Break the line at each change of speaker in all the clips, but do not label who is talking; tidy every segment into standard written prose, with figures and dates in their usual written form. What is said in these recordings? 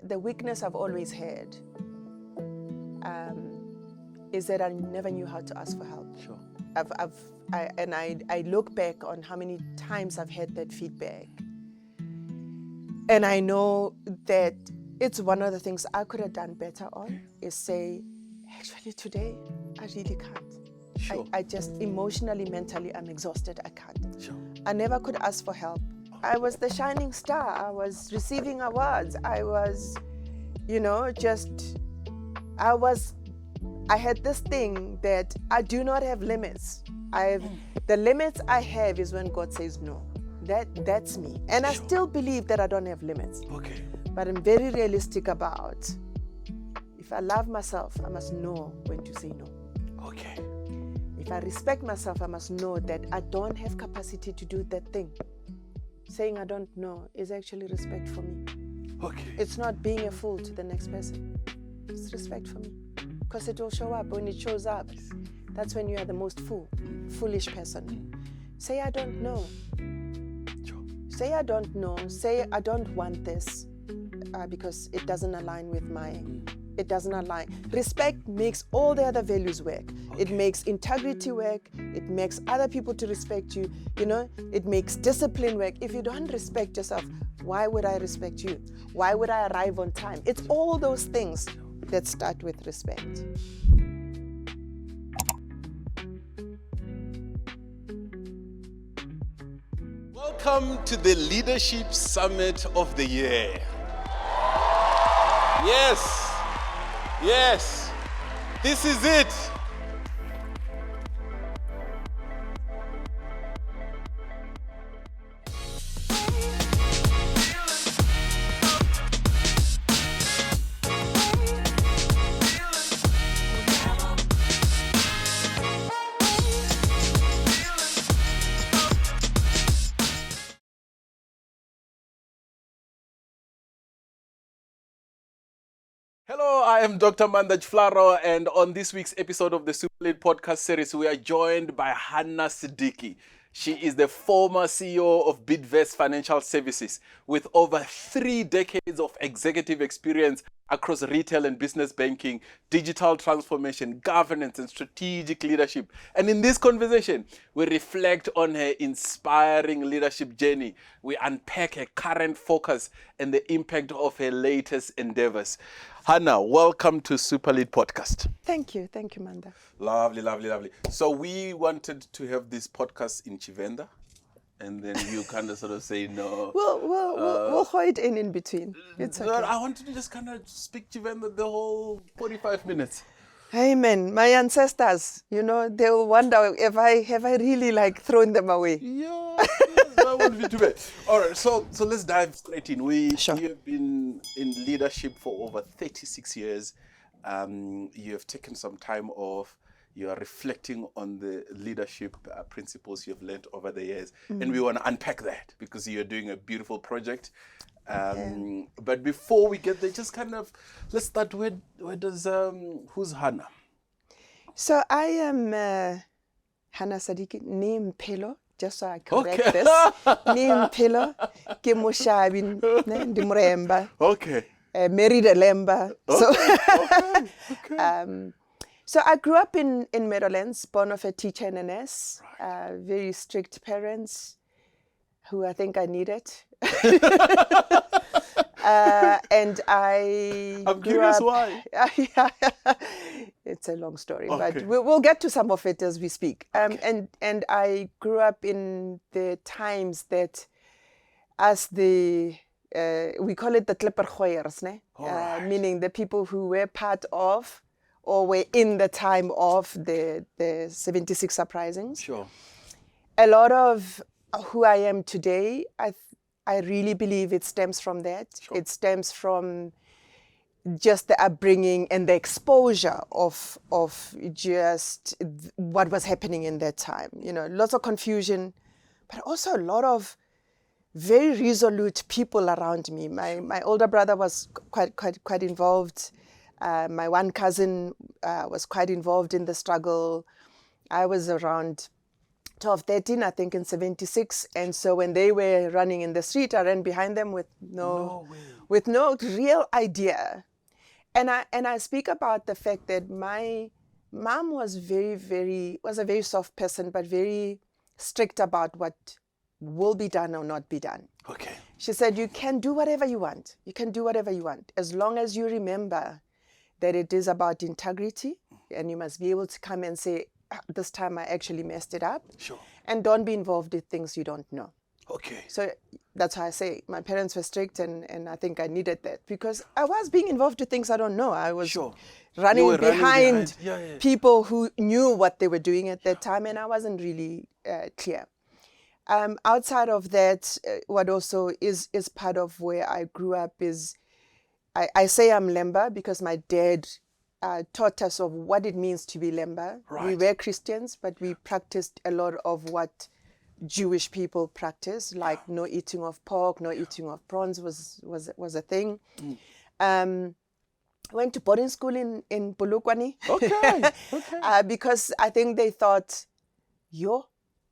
the weakness I've always had is that I never knew how to ask for help.
Sure.
I look back on how many times I've had that feedback, and I know that it's one of the things I could have done better on is say, actually today I really can't.
Sure.
I just emotionally, mentally, I'm exhausted. I can't.
Sure.
I never could ask for help. I was the shining star. I was receiving awards. I was, I had this thing that I do not have limits. The limits I have is when God says no. That's me. And I still believe that I don't have limits.
Okay.
But I'm very realistic about, if I love myself, I must know when to say no.
Okay.
If I respect myself, I must know that I don't have capacity to do that thing. Saying I don't know is actually respect for me.
Okay.
It's not being a fool to the next person. It's respect for me. Because it will show up. When it shows up, that's when you are the most foolish person. Say I don't know.
Sure.
Say I don't know. Say I don't want this because it doesn't align with my... It doesn't align. Respect makes all the other values work. Okay. It makes integrity work. It makes other people to respect you. It makes discipline work. If you don't respect yourself, why would I respect you? Why would I arrive on time? It's all those things that start with respect.
Welcome to the Leadership Summit of the Year. Yes, this is it. Hello, I am Dr. Mandaj Flaro, and on this week's episode of the SuperLead Podcast series, we are joined by Hannah Sadiki. She is the former CEO of Bidvest Financial Services with over 3 decades of executive experience across retail and business banking, digital transformation, governance, and strategic leadership. And in this conversation, we reflect on her inspiring leadership journey. We unpack her current focus and the impact of her latest endeavors. Hannah, welcome to SuperLead Podcast.
Thank you, Manda.
Lovely. So we wanted to have this podcast in Chivenda, and then you kind of sort of say no.
We'll hold in between. It's okay.
I wanted to just kind of speak Chivenda the whole 45 minutes.
Amen. My ancestors, they'll wonder if I really thrown them away.
Yeah, that wouldn't be too bad. All right, so let's dive straight in. We have been in leadership for over 36 years. You have taken some time off. You are reflecting on the leadership principles you've learned over the years. And we want to unpack that because you're doing a beautiful project. But before we get there, just let's start with, who's Hannah?
So I am Hannah Sadiki, name Pelo, just so I correct this. Name Pelo, ke moshabi, ndi muremba.
Okay.
Married a lemba.
Okay.
So I grew up in Meadowlands, born of a teacher and a nurse, very strict parents who I think I needed. And I'm
curious why.
It's a long story,
Okay.
but we'll get to some of it as we speak.
Okay.
And I grew up in the times that as we call it the klippergooiers, meaning the people who were part of or were in the time of the 76 Uprisings.
Sure.
A lot of who I am today, I really believe it stems from that.
Sure.
It stems from just the upbringing and the exposure of just what was happening in that time. Lots of confusion, but also a lot of very resolute people around me. My older brother was quite involved. My one cousin was quite involved in the struggle. I was around 12, 13, I think, in 76. And so when they were running in the street, I ran behind them with no real idea. And I speak about the fact that my mom was a very soft person, but very strict about what will be done or not be done.
Okay.
She said, you can do whatever you want. You can do whatever you want, as long as you remember that it is about integrity, and you must be able to come and say, this time I actually messed it up.
Sure.
And don't be involved with things you don't know.
Okay.
So that's why I say my parents were strict, and I think I needed that, because I was being involved with things I don't know. I was running behind people who knew what they were doing at that time, and I wasn't really clear. Outside of that, what also is part of where I grew up is, I say I'm Lemba because my dad taught us of what it means to be Lemba.
Right.
We were Christians, but we practiced a lot of what Jewish people practice, like no eating of pork, no eating of prawns was a thing. Went to boarding school in Polokwane.
Okay.
Because I think they thought,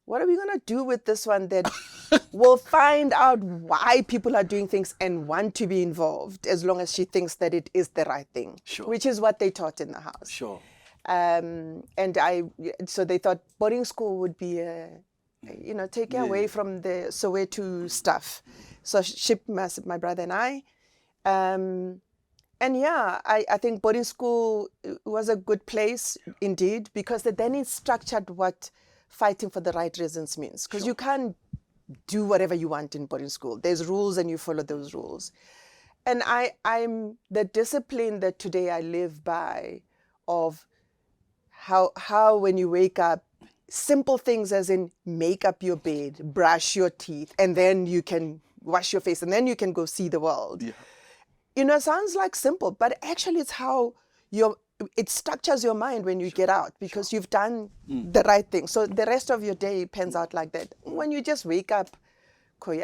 what are we going to do with this one that will find out why people are doing things and want to be involved, as long as she thinks that it is the right thing, which is what they taught in the house.
Sure.
So they thought boarding school would be take away from the Soweto stuff. So shipped my brother and I. I think boarding school was a good place indeed, because then it structured what fighting for the right reasons means. Because you can't do whatever you want in boarding school. There's rules and you follow those rules. And I'm the discipline that today I live by, of how when you wake up, simple things as in make up your bed, brush your teeth, and then you can wash your face, and then you can go see the world. Yeah. Sounds like simple, but actually it's how it structures your mind when you get out, because you've done the right thing. So the rest of your day pans out like that. When you just wake up, you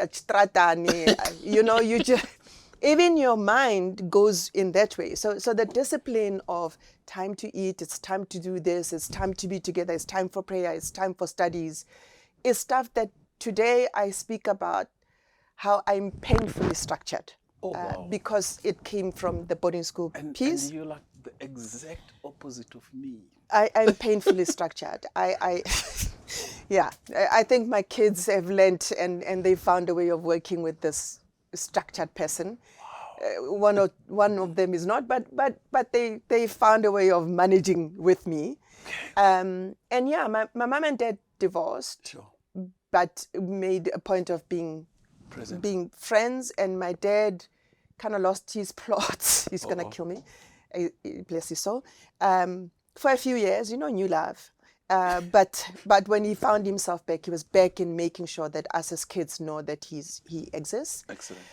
just, even your mind goes in that way. So the discipline of time to eat, it's time to do this, it's time to be together, it's time for prayer, it's time for studies, is stuff that today I speak about how I'm painfully structured. Because it came from the boarding school piece.
And you're like the exact opposite of me.
I'm painfully structured. I think my kids have learned and they found a way of working with this structured person. Wow. One of them is not, but they found a way of managing with me. Okay. My mom and dad divorced, but made a point of being friends, and my dad kind of lost his plot. He's going to kill me. Bless his soul. For a few years, new love. But when he found himself back, he was back in making sure that us as kids know that he exists.
Excellent.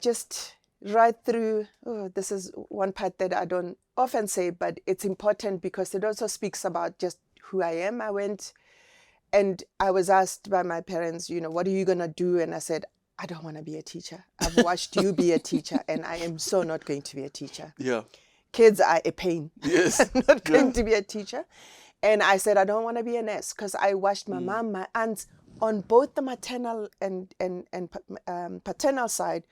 Just right through, this is one part that I don't often say, but it's important because it also speaks about just who I am. I went and I was asked by my parents, what are you going to do? And I said, I don't want to be a teacher. I've watched you be a teacher, and I am so not going to be a teacher.
Yeah.
Kids are a pain.
Yes.
I'm not going to be a teacher. And I said, I don't want to be a nurse, because I watched my mom, my aunts, on both the maternal and paternal side.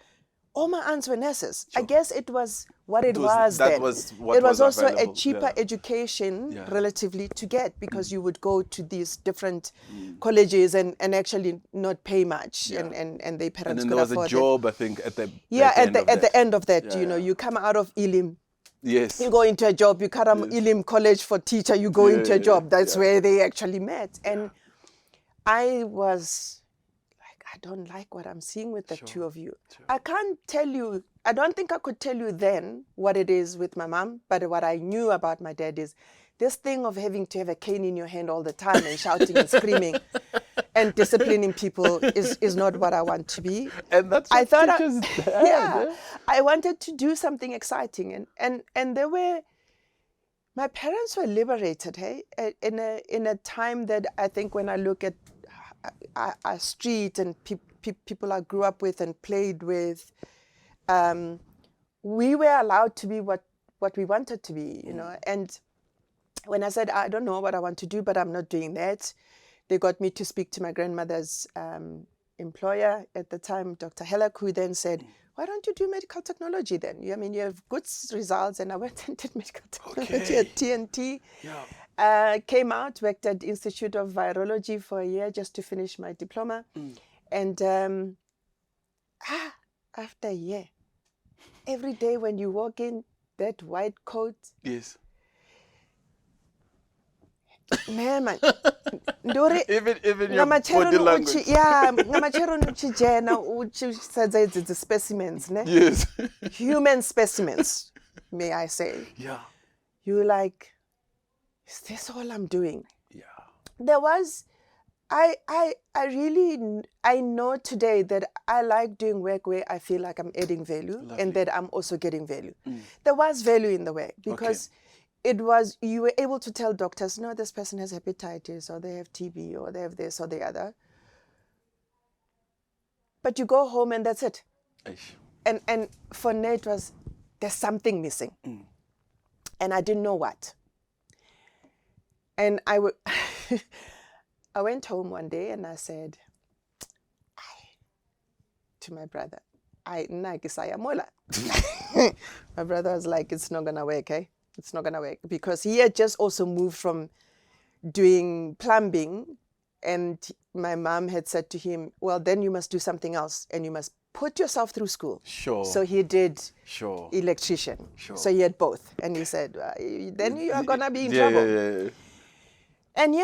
All my aunts were nurses. Sure. I guess it was what it was then. It was also available. A cheaper education relatively to get, because you would go to these different colleges and actually not pay much, and their parents could afford it. And then there was a
job, I think, at the
end of that. You come out of Elim.
Yes.
You go into a job. You come out of Elim College for teacher. You go into a job. That's where they actually met. And I was... I don't like what I'm seeing with the two of you. Sure. I can't tell you, I don't think I could tell you then what it is with my mom, but what I knew about my dad is this thing of having to have a cane in your hand all the time and shouting and screaming and disciplining people is not what I want to be.
And that's what teachers have.
I wanted to do something exciting, and there were, my parents were liberated, in a time that I think when I look at our street and people I grew up with and played with, we were allowed to be what we wanted to be, and when I said, I don't know what I want to do, but I'm not doing that, they got me to speak to my grandmother's employer at the time, Dr. Helak, who then said, why don't you do medical technology then? You have good results. And I went and did medical technology at TNT.
Yeah.
Came out, worked at the Institute of Virology for a year just to finish my diploma. And after a year, every day when you walk in, that white coat.
Yes.
Man,
even your body language.
Yeah, the specimens, ne?
Yes.
Human specimens, may I say.
Yeah.
You like, is this all I'm doing?
Yeah.
There was, I know today that I like doing work where I feel like I'm adding value and that I'm also getting value. There was value in the work because you were able to tell doctors, no, this person has hepatitis or they have TB or they have this or the other. But you go home and that's it.
Eish.
And for me it was, there's something missing. And I didn't know what. And I went home one day and I said to my brother, my brother was like, it's not going to work, eh? It's not going to work. Because he had just also moved from doing plumbing, and my mom had said to him, well, then you must do something else and you must put yourself through school.
Sure.
So he did electrician.
Sure.
So he had both. And he said, then you are going to be in trouble.
Yeah.
And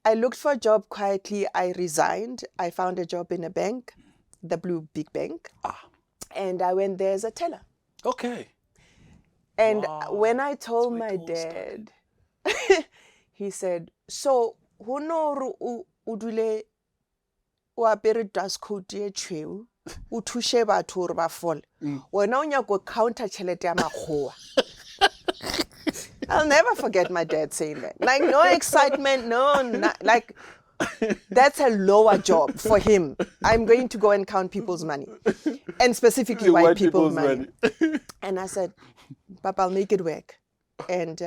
I looked for a job quietly. I resigned. I found a job in a bank, the Blue Big Bank. And I went there as a teller.
Okay.
And when I told my dad, he said, so, honor udule uapere dustcoat ye cheu, utushe batho hore ba fole. Wena o nyaka go counter tšhelete ya makgowa. I'll never forget my dad saying that. Like, no excitement, like, that's a lower job for him. I'm going to go and count people's money, and specifically white people's money. And I said, Papa, I'll make it work. And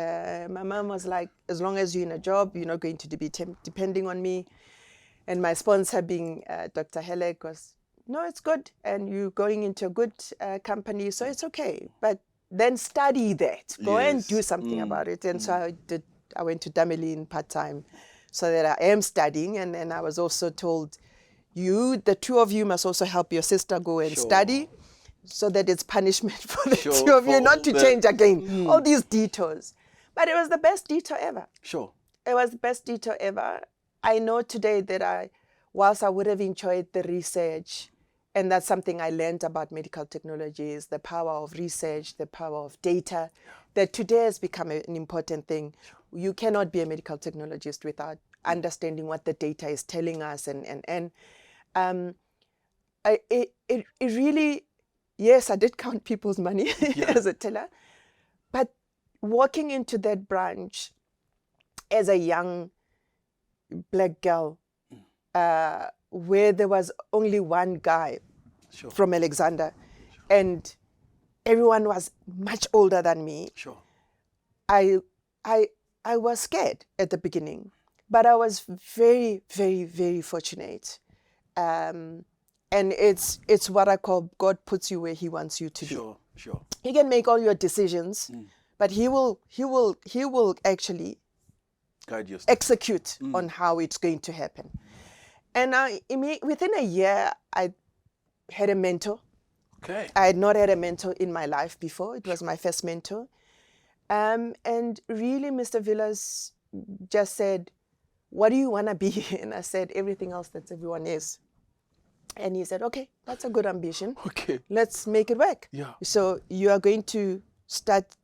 my mom was like, as long as you're in a job, you're not going to be depending on me. And my sponsor being Dr. Helek was, no, it's good. And you're going into a good company, so it's okay. But then study that. Go and do something about it. And so I went to Damelin part-time so that I am studying. And then I was also told, the two of you must also help your sister go and study, so that it's punishment for the two of you not to change again. All these detours. But it was the best detour ever.
Sure.
It was the best detour ever. I know today that whilst I would have enjoyed the research, and that's something I learned about medical technology, is the power of research, the power of data, that today has become an important thing. You cannot be a medical technologist without understanding what the data is telling us. It really, yes, I did count people's money as a teller, but walking into that branch as a young black girl, where there was only one guy from Alexander, and everyone was much older than me. I was scared at the beginning, but I was very, very, very fortunate. And it's what I call God puts you where He wants you to be.
Sure.
He can make all your decisions, but He will actually
guide you,
execute on how it's going to happen. And within a year, I had a mentor.
Okay.
I had not had a mentor in my life before. It was my first mentor. And really, Mr. Villas just said, what do you want to be? And I said, everything else that everyone is. And he said, okay, that's a good ambition.
Okay.
Let's make it work.
Yeah.
So you are going to start,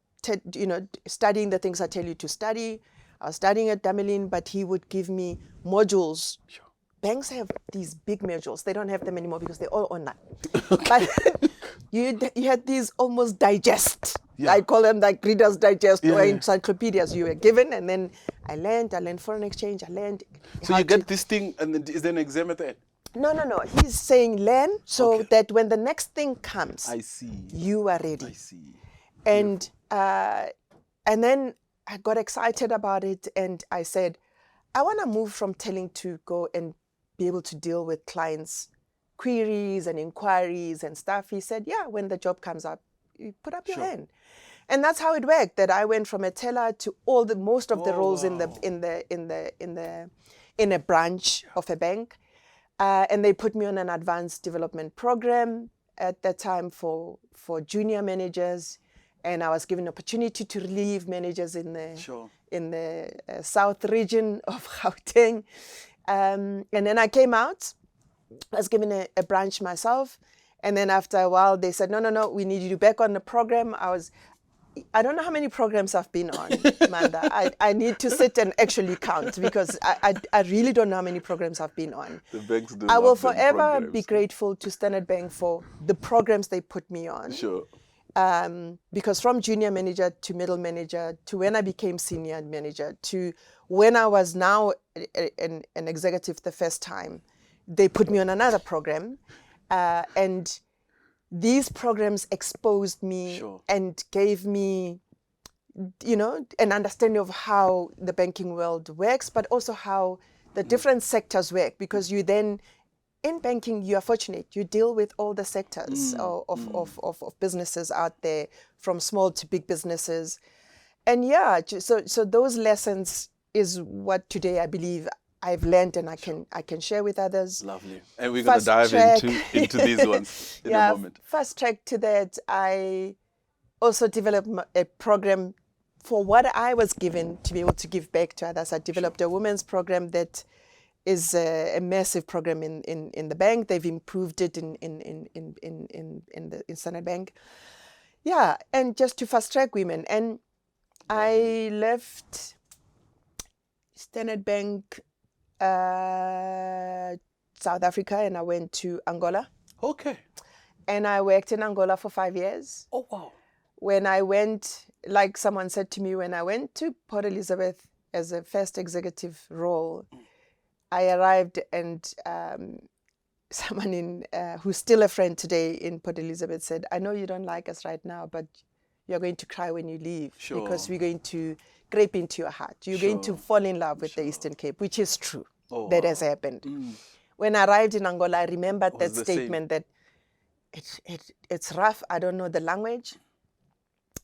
studying the things I tell you to study. I was studying at Damelin, but he would give me modules.
Sure.
Banks have these big modules. They don't have them anymore because they're all online. Okay. But you had these almost digest. Yeah. I call them like Reader's Digest or encyclopedias you were given. And then I learned foreign exchange.
So you get this thing, and is there an exam at the end?
No. He's saying learn so that when the next thing comes,
I see,
you are ready.
I see.
And then I got excited about it, and I said, I want to move from telling to go and be able to deal with clients' queries and inquiries and stuff. He said, yeah, when the job comes up, you put up your hand. And that's how it worked, that I went from a teller to most of the roles in a branch of a bank. And they put me on an advanced development program at that time for junior managers. And I was given opportunity to relieve managers in the south region of Gauteng. And then I came out. I was given a branch myself. And then after a while, they said, no, we need you back on the program. I don't know how many programs I've been on, Manda. I need to sit and actually count, because I really don't know how many programs I've been on.
The banks do
I will
love them
forever be
programs.
grateful to Standard Bank for the programs they put me on.
Sure.
Because from junior manager to middle manager to when I became senior manager to when I was now an executive the first time, they put me on another program. And these programs exposed me and gave me, an understanding of how the banking world works, but also how the different sectors work. Because you then, in banking, you are fortunate. You deal with all the sectors of businesses out there, from small to big businesses. And so those lessons is what today I believe I've learned and I can share with others.
Lovely. And we're going to dive into these ones in a moment.
Fast track to that, I also developed a program for what I was given to be able to give back to others. I developed a women's program that is a massive program in the bank. They've improved it in Standard Bank. Yeah, and just to fast track women. And I left Standard Bank South Africa, and I went to Angola.
Okay.
And I worked in Angola for 5 years.
Oh, wow.
When I went, like someone said to me, when I went to Port Elizabeth as a first executive role, I arrived and someone who's still a friend today in Port Elizabeth said, I know you don't like us right now, but you're going to cry when you leave because we're going to grape into your heart. You're going to fall in love with the Eastern Cape, which is true. That has happened. When I arrived in Angola, I remembered that statement that it's rough. I don't know the language.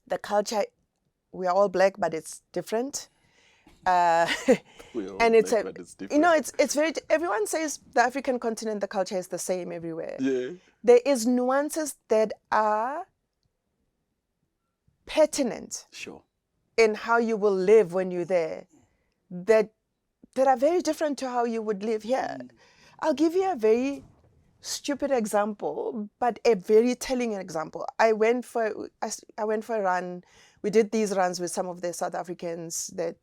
The culture, we are all black, but it's different. And it's it's very, everyone says the African continent, the culture is the same everywhere.
Yeah.
There is nuances that are pertinent in how you will live when you're there that are very different to how you would live here. I'll give you a very stupid example, but a very telling example. I went for a run. We did these runs with some of the South Africans that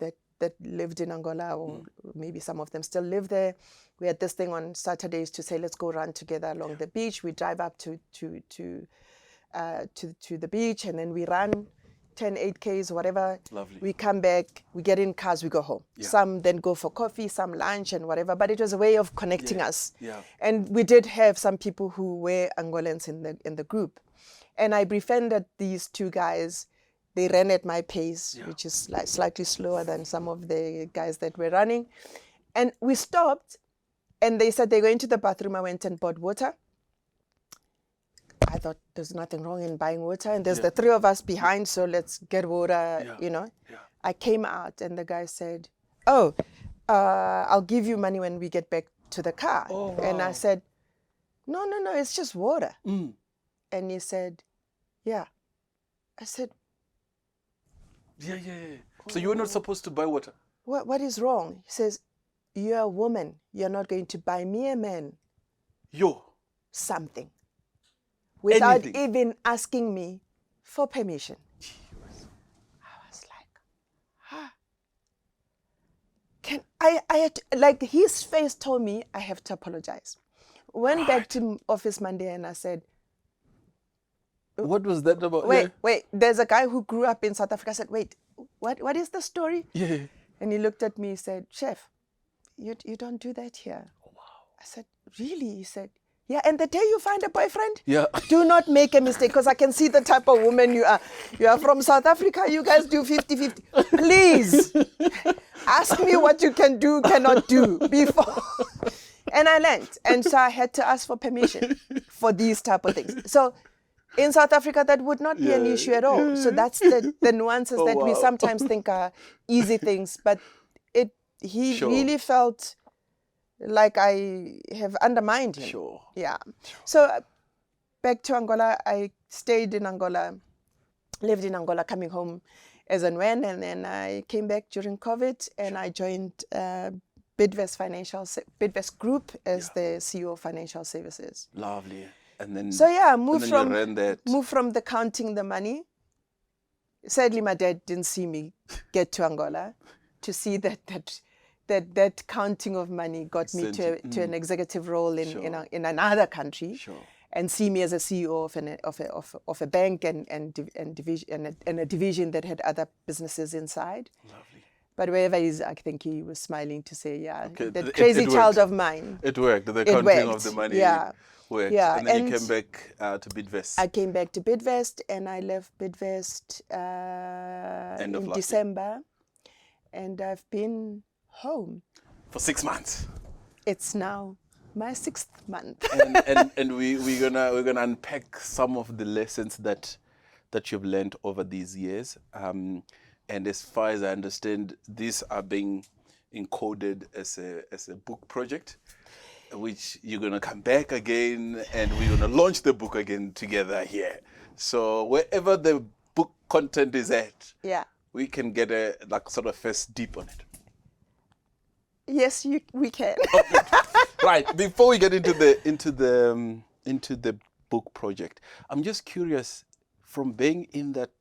lived in Angola, or maybe some of them still live there. We had this thing on Saturdays to say, let's go run together along the beach. We drive up to the beach, and then we run 10, 8Ks, whatever.
Lovely.
We come back, we get in cars, we go home. Yeah. Some then go for coffee, some lunch and whatever, but it was a way of connecting us. Yeah. And we did have some people who were Angolans in the group. And I befriended these two guys. They ran at my pace, which is like slightly slower than some of the guys that were running. And we stopped, and they said they're going to the bathroom. I went and bought water. I thought there's nothing wrong in buying water, and there's the three of us behind, so let's get water, Yeah. I came out, and the guy said, I'll give you money when we get back to the car. Oh, wow. And I said, no, it's just water. And he said, yeah. I said,
Yeah. So you were not supposed to buy water?
What is wrong? He says, you're a woman. You're not going to buy me, a man, something. Without even asking me for permission. I was like, like his face told me I have to apologize. Went back to office Monday and I said,
what was that about?
Wait, there's a guy who grew up in South Africa. I said, wait, what is the story?
Yeah.
And he looked at me, he said, Chef, you don't do that here.
Oh, wow.
I said, really? He said, Yeah, and the day you find a boyfriend,
Yeah.
do not make a mistake, because I can see the type of woman you are. You are from South Africa, you guys do 50-50. Please, ask me what you can do, cannot do before. And I learned. And so I had to ask for permission for these type of things. So in South Africa, that would not be an issue at all. So that's the nuances that we sometimes think are easy things. But he really felt like I have undermined him.
Sure.
Yeah. So back to Angola, I stayed in Angola, lived in Angola, coming home as and when, and then I came back during COVID, and I joined Bidvest Group as the CEO of Financial Services.
Lovely. And then
So yeah, moved
you ran that.
from the counting the money. Sadly, my dad didn't see me get to Angola to see that counting of money got me to an executive role in another country, and see me as a CEO of a bank and a division that had other businesses inside.
Lovely.
But wherever he is, I think he was smiling to say, that crazy child of mine.
It worked. The counting of the money worked.
Yeah.
And then you came back to Bidvest.
I came back to Bidvest, and I left Bidvest in December. And I've been home.
For 6 months.
It's now my 6th month.
and we're gonna unpack some of the lessons that you've learned over these years. And as far as I understand, these are being encoded as a book project, which you're gonna come back again, and we're gonna launch the book again together here. So wherever the book content is at, we can get a sort of first deep on it.
Yes, we can.
Okay. Right. Before we get into the book project, I'm just curious, from being in that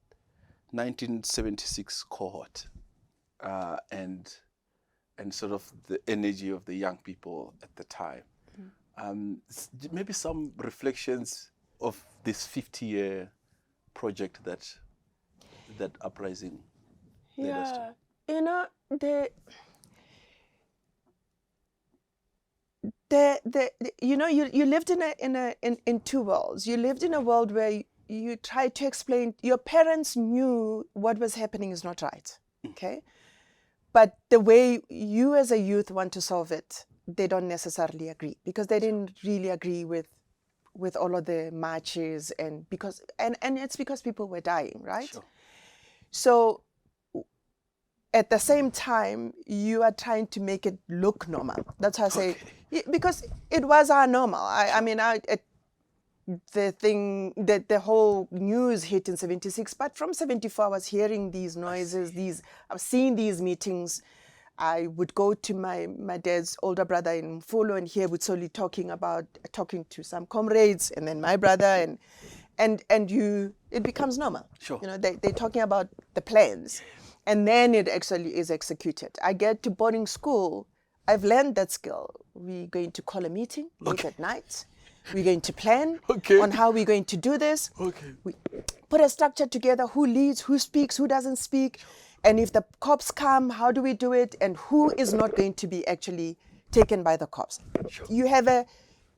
1976 cohort, and sort of the energy of the young people at the time, maybe some reflections of this 50-year project that Uprising led us to.
You lived in two worlds. You lived in a world where you tried to explain. Your parents knew what was happening is not right, okay? But the way you as a youth want to solve it, they don't necessarily agree, because they didn't really agree with all of the marches, and it's because people were dying, right?
Sure.
So at the same time, you are trying to make it look normal. That's how I say, because it was our normal. The whole news hit in 76, but from 74, I was hearing these noises, I was seeing these meetings. I would go to my dad's older brother in Mfulo, and here would solely talking to some comrades, and then my brother, and it becomes normal.
Sure.
They're talking about the plans. And then it actually is executed. I get to boarding school. I've learned that skill. We're going to call a meeting late at night. We're going to plan on how we're going to do this. We put a structure together, who leads, who speaks, who doesn't speak. And if the cops come, how do we do it? And who is not going to be actually taken by the cops?
Sure.
You have a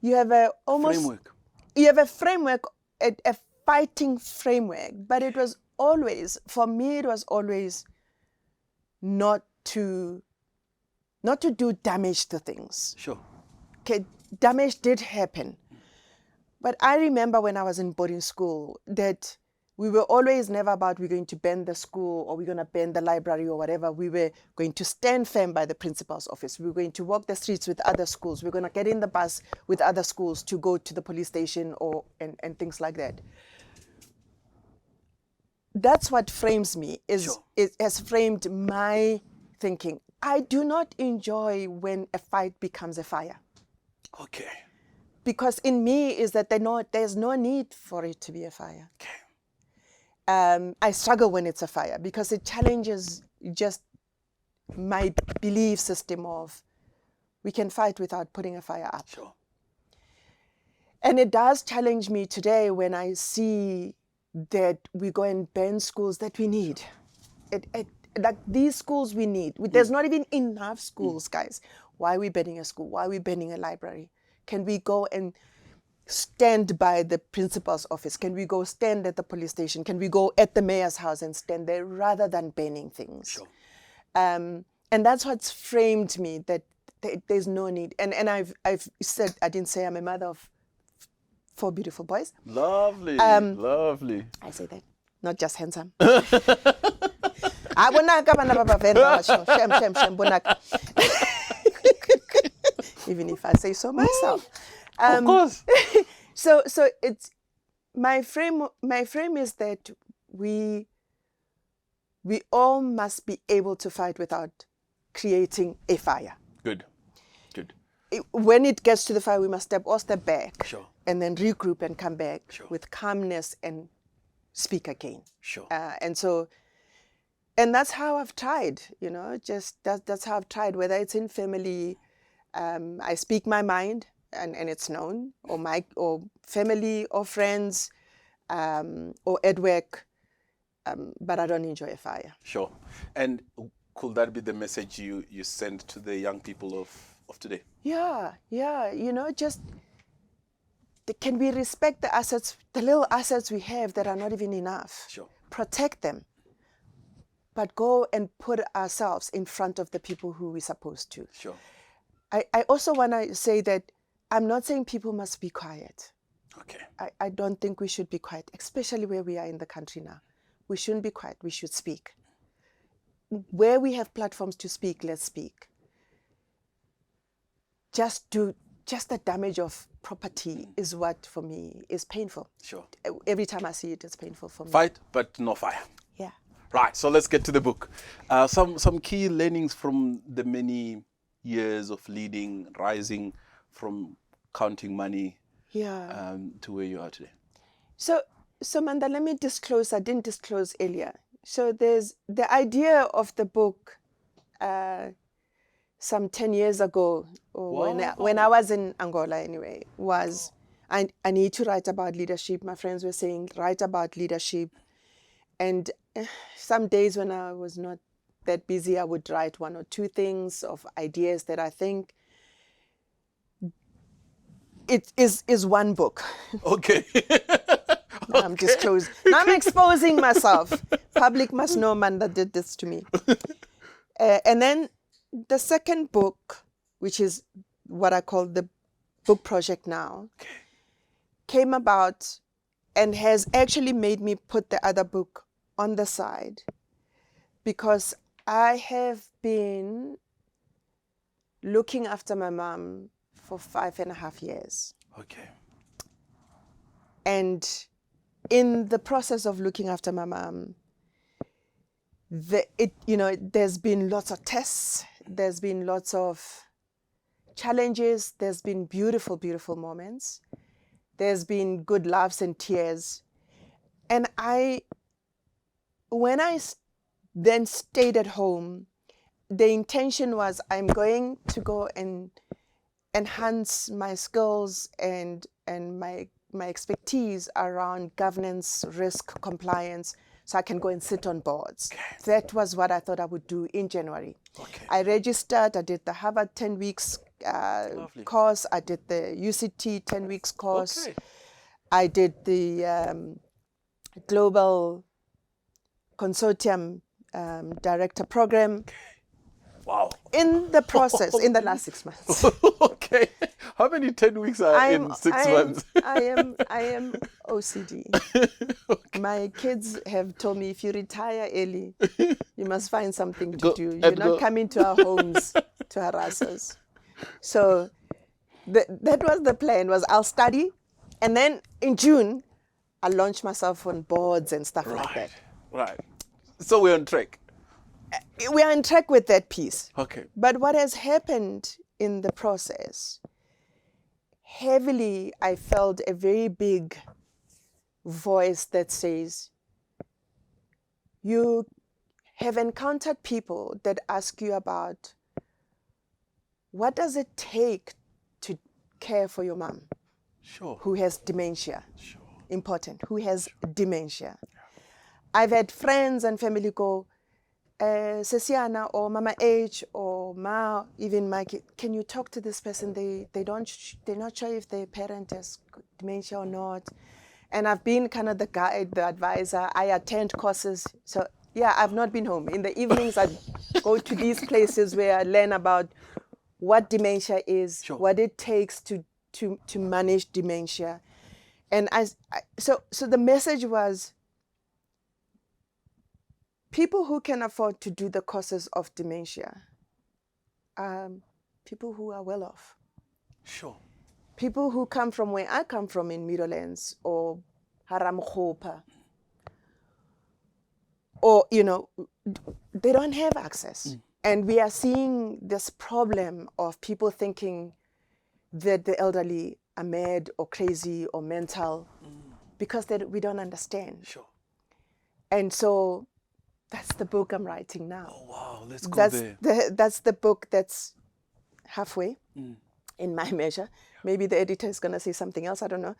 framework.
You have a framework, a fighting framework. But it was always, for me, it was always not to do damage to things.
Sure.
Okay, damage did happen. But I remember when I was in boarding school that we were always never about we're going to bend the school or we're going to bend the library or whatever. We were going to stand firm by the principal's office. We were going to walk the streets with other schools. We're going to get in the bus with other schools to go to the police station and things like that. That's what frames me, it has framed my thinking. I do not enjoy when a fight becomes a fire.
Okay.
Because in me is that there's no need for it to be a fire.
Okay.
I struggle when it's a fire because it challenges just my belief system of we can fight without putting a fire up.
Sure.
And it does challenge me today when I see that we go and ban schools that we need. Like these schools we need. There's not even enough schools, guys. Why are we banning a school? Why are we banning a library? Can we go and stand by the principal's office? Can we go stand at the police station? Can we go at the mayor's house and stand there rather than burning things?
Sure.
And that's what's framed me, that there's no need. And I've said, I didn't say I'm a mother of 4 beautiful boys.
Lovely, lovely.
I say that, not just handsome. Even if I say so myself.
Of course.
So it's my frame is that we all must be able to fight without creating a fire.
Good.
When it gets to the fire, we must step back.
Sure.
And then regroup and come back
Sure.
with calmness and speak again.
Sure.
And that's how I've tried, just that's how I've tried, whether it's in family, I speak my mind and it's known, or family or friends, or at work, but I don't enjoy a fire.
Sure. And could that be the message you send to the young people of today?
Yeah, just can we respect the assets, the little assets we have that are not even enough?
Sure.
Protect them, but go and put ourselves in front of the people who we're supposed to.
Sure.
I also want to say that I'm not saying people must be quiet.
Okay.
I don't think we should be quiet, especially where we are in the country now. We shouldn't be quiet. We should speak. Where we have platforms to speak, let's speak. Just the damage of property is what, for me, is painful.
Sure.
Every time I see it, it's painful for me.
Fight, but no fire.
Yeah.
Right, so let's get to the book. Some key learnings from the many years of leading, rising from counting money to where you are today. So
Manda, let me disclose, I didn't disclose earlier. So there's the idea of the book some 10 years ago, or when I was in Angola anyway, was I need to write about leadership. My friends were saying, write about leadership. And some days when I was not that busy, I would write 1 or 2 things of ideas that I think it is one book.
Okay.
Now I'm disclosing. Now I'm exposing myself. Public must know Manda did this to me. And then the second book, which is what I call the book project now, came about and has actually made me put the other book on the side, because I have been looking after my mom for 5.5 years.
Okay.
And in the process of looking after my mom, there's been lots of tests, there's been lots of challenges, there's been beautiful, beautiful moments, there's been good laughs and tears. And when I then stayed at home, the intention was I'm going to go and enhance my skills and my expertise around governance, risk, compliance, so I can go and sit on boards.
Okay.
That was what I thought I would do in January.
Okay.
I registered, I did the Harvard 10 weeks course, I did the UCT 10 weeks course,
Okay.
I did the Global Consortium Director Program.
Wow.
In the process, in the last 6 months.
Okay. How many 10 weeks are in 6 months?
I am OCD. Okay. My kids have told me, if you retire early, you must find something to do. You're not coming to our homes to harass us. So that was the plan, was I'll study, and then in June, I'll launch myself on boards and stuff like that.
Right. So we're on track.
We are on track with that piece.
Okay.
But what has happened in the process, heavily, I felt a very big voice that says, you have encountered people that ask you about, what does it take to care for your mom?
Sure.
Who has dementia?
Sure.
Important. Who has dementia? Yeah. I've had friends and family go, Sesiana or Mama H or Ma, even Mike, can you talk to this person? They're not sure if their parent has dementia or not. And I've been kind of the guide, the advisor. I attend courses. So yeah, I've not been home. In the evenings, I go to these places where I learn about what dementia is,
Sure.
what it takes to manage dementia. And so the message was, people who can afford to do the courses of dementia, people who are well off.
Sure.
People who come from where I come from in Meadowlands or Haramkhopa, or, they don't have access. And we are seeing this problem of people thinking that the elderly are mad or crazy or mental because we don't understand.
Sure.
And so that's the book I'm writing now.
Oh, wow. Let's go there.
That's the book that's halfway in my measure. Maybe the editor is going to say something else. I don't know.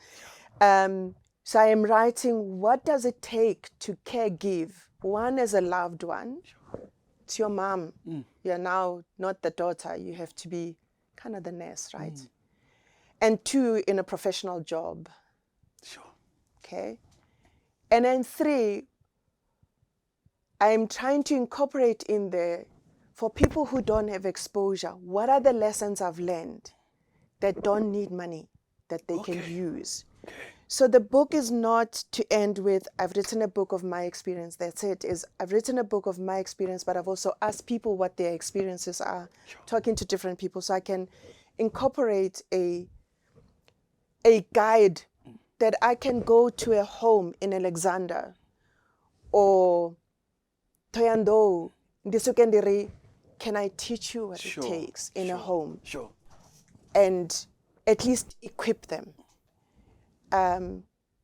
So I am writing, what does it take to caregive? One, as a loved one. Sure. It's your mom. You're now not the daughter. You have to be kind of the nurse, right? And two, in a professional job.
Sure.
Okay. And then three, I'm trying to incorporate in there, for people who don't have exposure, what are the lessons I've learned that don't need money, that they can use? Okay. So the book is not to end with, I've written a book of my experience. That's it. I've written a book of my experience, but I've also asked people what their experiences are, talking to different people, so I can incorporate a guide that I can go to a home in Alexander or Toyando, Ndisukendiri, can I teach you what it takes in a home?
Sure.
And at least equip them.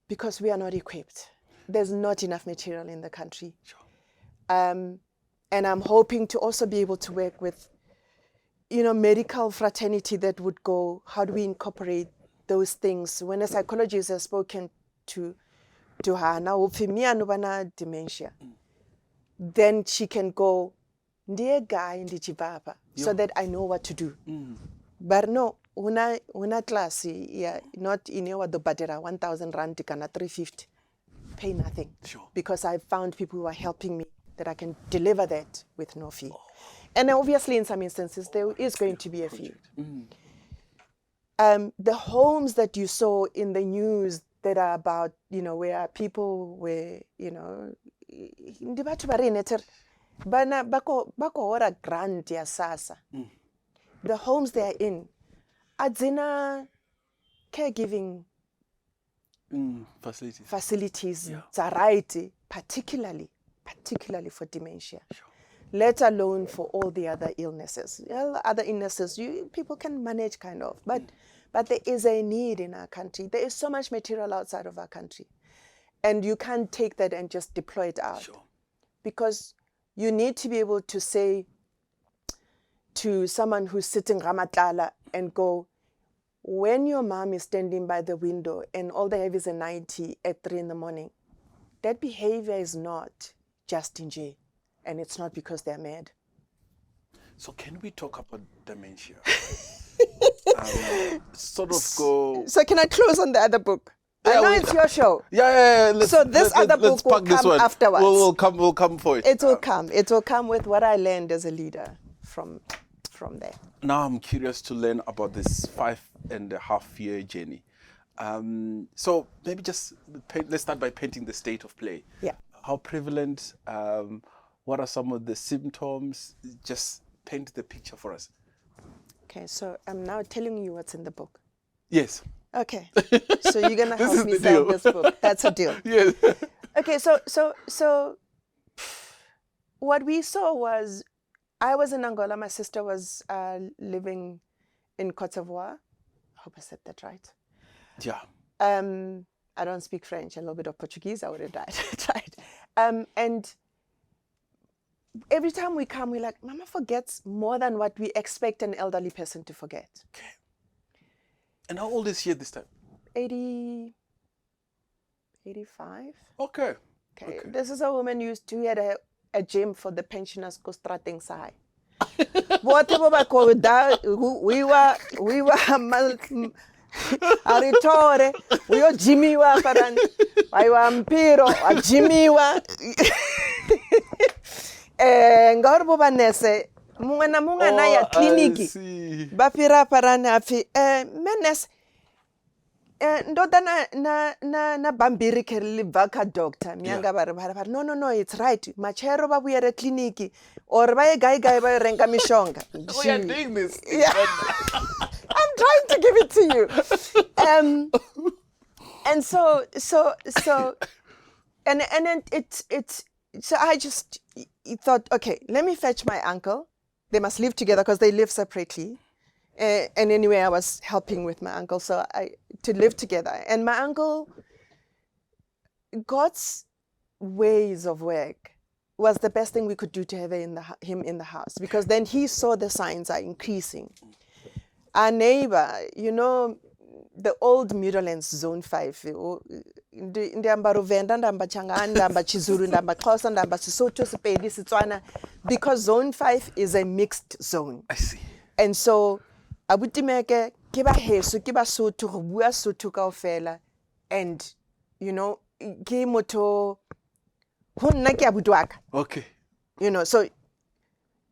Because we are not equipped. There's not enough material in the country.
Sure.
And I'm hoping to also be able to work with, medical fraternity that would go, how do we incorporate those things? When a psychologist has spoken to Hannah, dementia, then she can go, ndiye guy ndichibaba, so that I know what to do. But no, una class, not in your badera 1,000 rand kana 350, pay nothing.
Sure. Because
I found people who are helping me that I can deliver that with no fee. And obviously in some instances there is going to be a fee. The homes that you saw in the news that are about, where people were, ndi batho ba re neter bana bako ora grant ya sasa. The homes they are in, adzina caregiving facilities, right, particularly for dementia.
Sure.
Let alone for all the other illnesses. Other illnesses, people can manage kind of, but there is a need in our country. There is so much material outside of our country. And you can't take that and just deploy it out.
Sure.
Because you need to be able to say to someone who's sitting Ramatala and go, when your mom is standing by the window and all they have is a 90 at 3 a.m, that behavior is not just in jail. And it's not because they're mad.
So can we talk about dementia? Sort of go...
So can I close on the other book? I know it's your show.
Yeah.
So this other book will come afterwards.
We'll come for it.
It will come. It will come with what I learned as a leader from there.
Now I'm curious to learn about this 5.5-year journey. So maybe just let's start by painting the state of play.
Yeah.
How prevalent? What are some of the symptoms? Just paint the picture for us.
Okay, so I'm now telling you what's in the book.
Yes.
Okay. So you're gonna help me sell this book. That's a deal.
Yes.
Okay, so what we saw was, I was in Angola. My sister was living in Côte d'Ivoire. I hope I said that right.
Yeah.
I don't speak French, a little bit of Portuguese. I would have tried. And every time we come, we're like, Mama forgets more than what we expect an elderly person to forget.
Okay. And how old is she at this time?
80, 85.
Okay.
Okay. This is a woman who had a gym for the pensioners ko strateng sa hae. Bote bo ba ko da we were aritore we o jimiwa paran wa mpiro a jimiwa ngor bo ba nese mungwe na ya kliniki ba pira parana afi menes ndoda na bambiri kerli vaka doctor mianga bara no it's right machero ba buyere kliniki or ba gai ba renga mishonga.
We are doing this.
Yeah. I'm trying to give it to you. And so and then it's so I just thought, okay, let me fetch my uncle. They must live together because they live separately. And anyway, I was helping with my uncle, so to live together. And my uncle, God's ways of work was the best thing we could do to have him in the house, because then he saw the signs are increasing. Our neighbor, you know, the old Midlands Zone 5, because Zone 5 is a mixed zone.
I see.
And so, abutimeke kiba hesu kiba soto go bua soto kaofela, and you know ke motho ho nna ke abutwaka.
Okay.
You know, so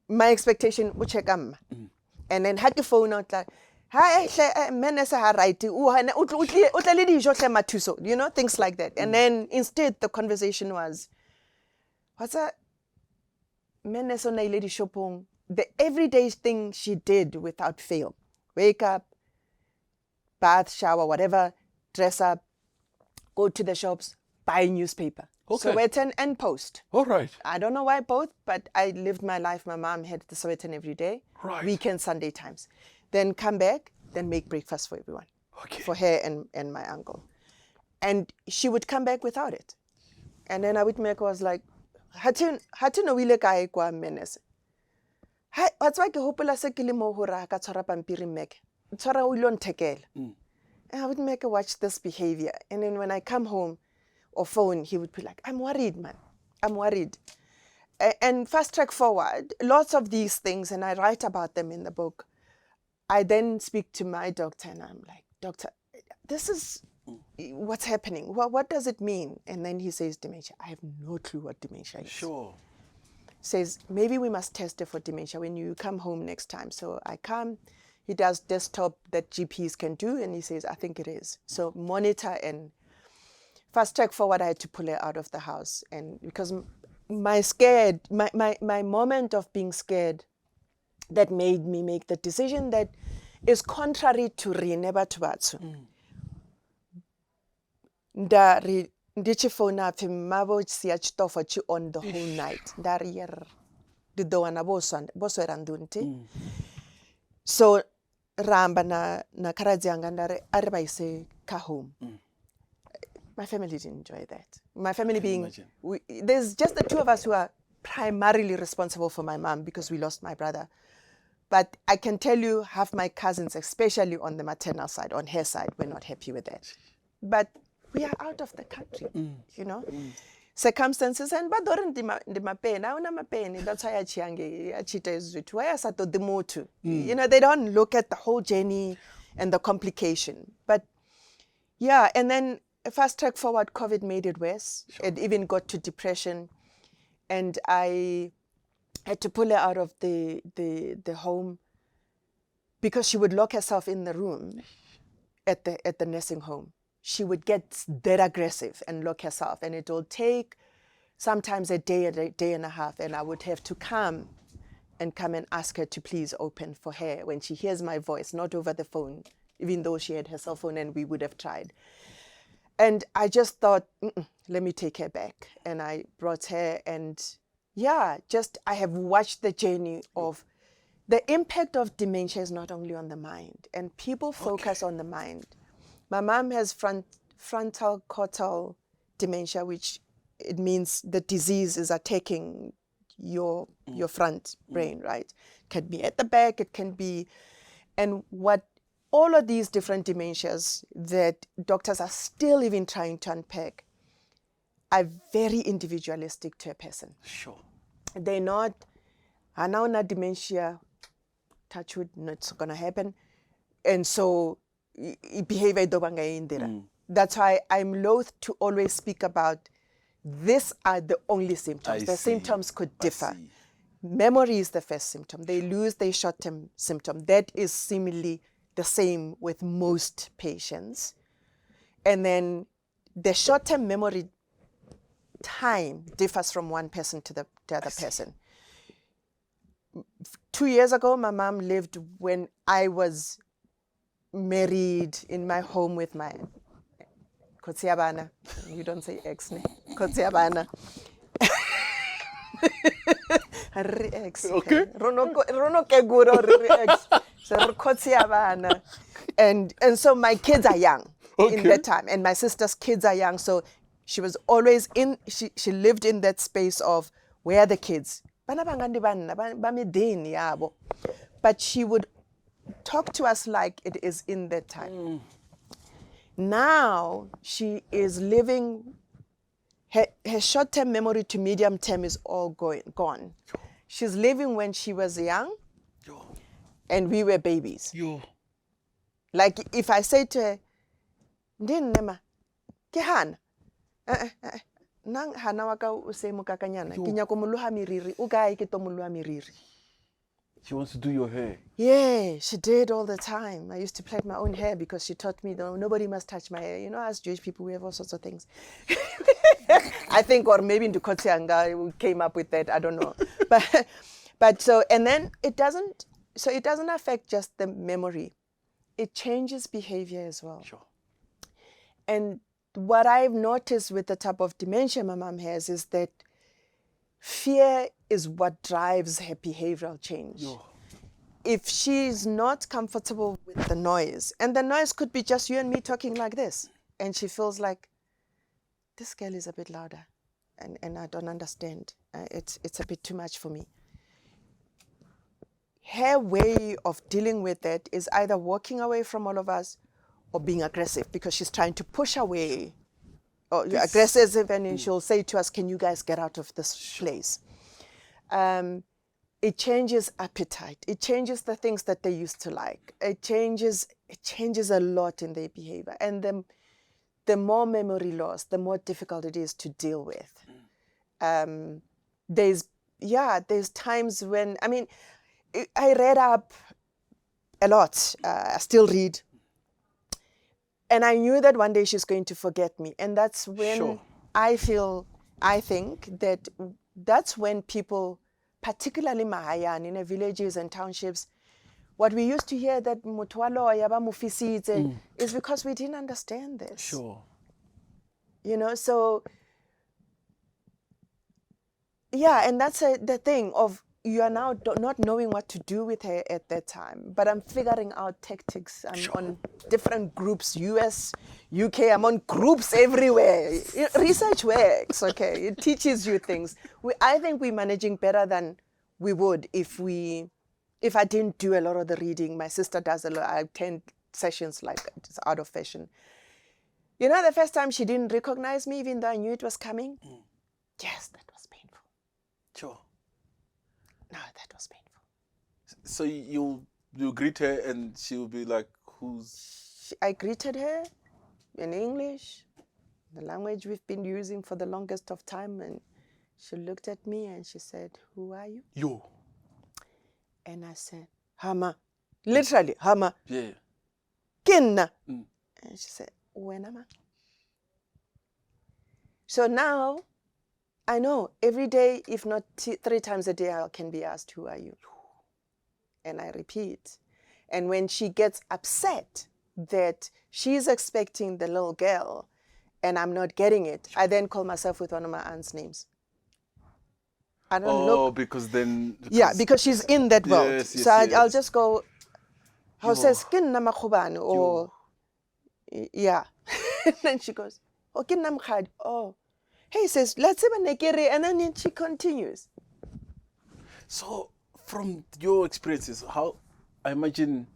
my expectation o check am. And then had to phone out like, hi menese ha right o tle le dijo hle mathuso, you know, things like that. And then instead the conversation was, what's that menese na ile di shopong, the everyday thing she did without fail. Wake up, bath, shower, whatever, dress up, go to the shops, buy a newspaper.
Okay.
Sowetan and Post.
All right.
I don't know why both, but I lived my life. My mom had the Sowetan every day.
Right.
Weekend, Sunday times. Then come back, then make breakfast for everyone.
Okay.
For her and my uncle. And she would come back without it. And then I would make was like, Hatu no wile kae kwa menese. Hai, what's why ke hopola se ke le mo hora ka tshwara pampiri mek. Tshwara o ilo nthekela. And I would make her watch this behavior. And then when I come home or phone, he would be like, I'm worried, man. I'm worried. And fast track forward, lots of these things, and I write about them in the book. I then speak to my doctor and I'm like, doctor, this is what's happening. What does it mean? And then he says dementia. I have no clue what dementia is.
Sure.
Says, maybe we must test it for dementia when you come home next time. So I come, he does desktop that GPs can do, and he says, I think it is. So monitor, and fast track forward, I had to pull her out of the house. And because my moment of being scared, that made me make the decision that is contrary to Rineba Tuatsu. Ndichi phone up him mabo siach tofa chi on the whole night. Darier the doana boso erandunti. So ramba na karadzianga ndare aribaise ka home. My family didn't enjoy that. My family being, there's just the two of us who are primarily responsible for my mom because we lost my brother. But I can tell you, half my cousins, especially on the maternal side, on her side, were not happy with that. But we are out of the country, you know. Circumstances, and but that's why you know, they don't look at the whole journey and the complication. But yeah, and then fast track forward, COVID made it worse. Sure. It even got to depression, and I had to pull her out of the home because she would lock herself in the room at the nursing home. She would get that aggressive and lock herself, and it will take sometimes a day and a half, and I would have to come and ask her to please open for her when she hears my voice, not over the phone, even though she had her cell phone and we would have tried. And I just thought, let me take her back. And I brought her, and yeah, I have watched the journey of the impact of dementia is not only on the mind, and people focus on the mind. My mom has frontal cortical dementia, which it means the disease is attacking your front brain, right? It can be at the back, it can be, and what all of these different dementias that doctors are still even trying to unpack are very individualistic to a person.
Sure.
they're not, now na dementia, touch wood, no, it's going to happen. And so behavior in there. That's why I'm loath to always speak about these are the only symptoms. The symptoms could differ. Memory is the first symptom. They lose their short-term symptom. That is seemingly the same with most patients. And then the short-term memory time differs from one person to the other person. 2 years ago, my mom lived when I was married in my home with my Kotsiabana. You don't say ex, ne? Kotsiabana. Ex.
Okay.
Rono keguro ex. So Kotsiabana. And so my kids are young in that time, and my sister's kids are young. So she was always she lived in that space of where are the kids? But she would talk to us like it is in that time. Now she is living, her short-term memory to medium-term is all gone. She's living when she was young and we were babies. Like if I say to her, Ndinema, Kehan, nang hana waka use mukakanyana, kinyako muluha miriri, ugai kito muluha miriri.
She wants to do your hair.
Yeah, she did all the time. I used to plait my own hair because she taught me that nobody must touch my hair. You know, as Jewish people, we have all sorts of things. I think, or maybe in Dukotsianga, we came up with that. I don't know. But so, and then it doesn't affect just the memory. It changes behavior as well.
Sure.
And what I've noticed with the type of dementia my mom has is that fear is what drives her behavioral change. If she's not comfortable with the noise, and the noise could be just you and me talking like this, and she feels like, this girl is a bit louder, and I don't understand. It's a bit too much for me. Her way of dealing with that is either walking away from all of us or being aggressive, because she's trying to push away, or aggressive, and she'll say to us, can you guys get out of this place? It changes appetite. It changes the things that they used to like. It changes a lot in their behavior. And the more memory loss, the more difficult it is to deal with. There's times when, I read up a lot. I still read. And I knew that one day she's going to forget me. And that's when I think that that's when people, particularly Mahayan, in the villages and townships, what we used to hear that mutwalo yaba mufisite is because we didn't understand this.
Sure.
You know, so yeah, and that's the thing of you are now not knowing what to do with her at that time. But I'm figuring out tactics. I'm on different groups, US, UK, I'm on groups everywhere. Research works, okay? It teaches you things. I think we're managing better than we would if I didn't do a lot of the reading. My sister does a lot. I attend sessions like that. It's out of fashion. You know, the first time she didn't recognize me, even though I knew it was coming? Yes, that was painful.
Sure.
No, that was painful.
So you greet her and she'll be like,
I greeted her in English, the language we've been using for the longest of time, and she looked at me and she said, who are you?
Yo.
And I said, Hama. Literally, Hama.
Yeah.
Kinna. And she said, Wenama. So now, I know every day, if not 3 times a day, I can be asked, who are you? And I repeat. And when she gets upset that she's expecting the little girl and I'm not getting it, I then call myself with one of my aunt's names. I don't look.
Because then...
because she's in that world.
Yes,
so I'll just go, how says, kin na makhubani, or, yeah. And then she goes, oh, kin na mkhadi, oh. He says, let's see nekere, and then she continues.
So, from your experiences, how, I imagine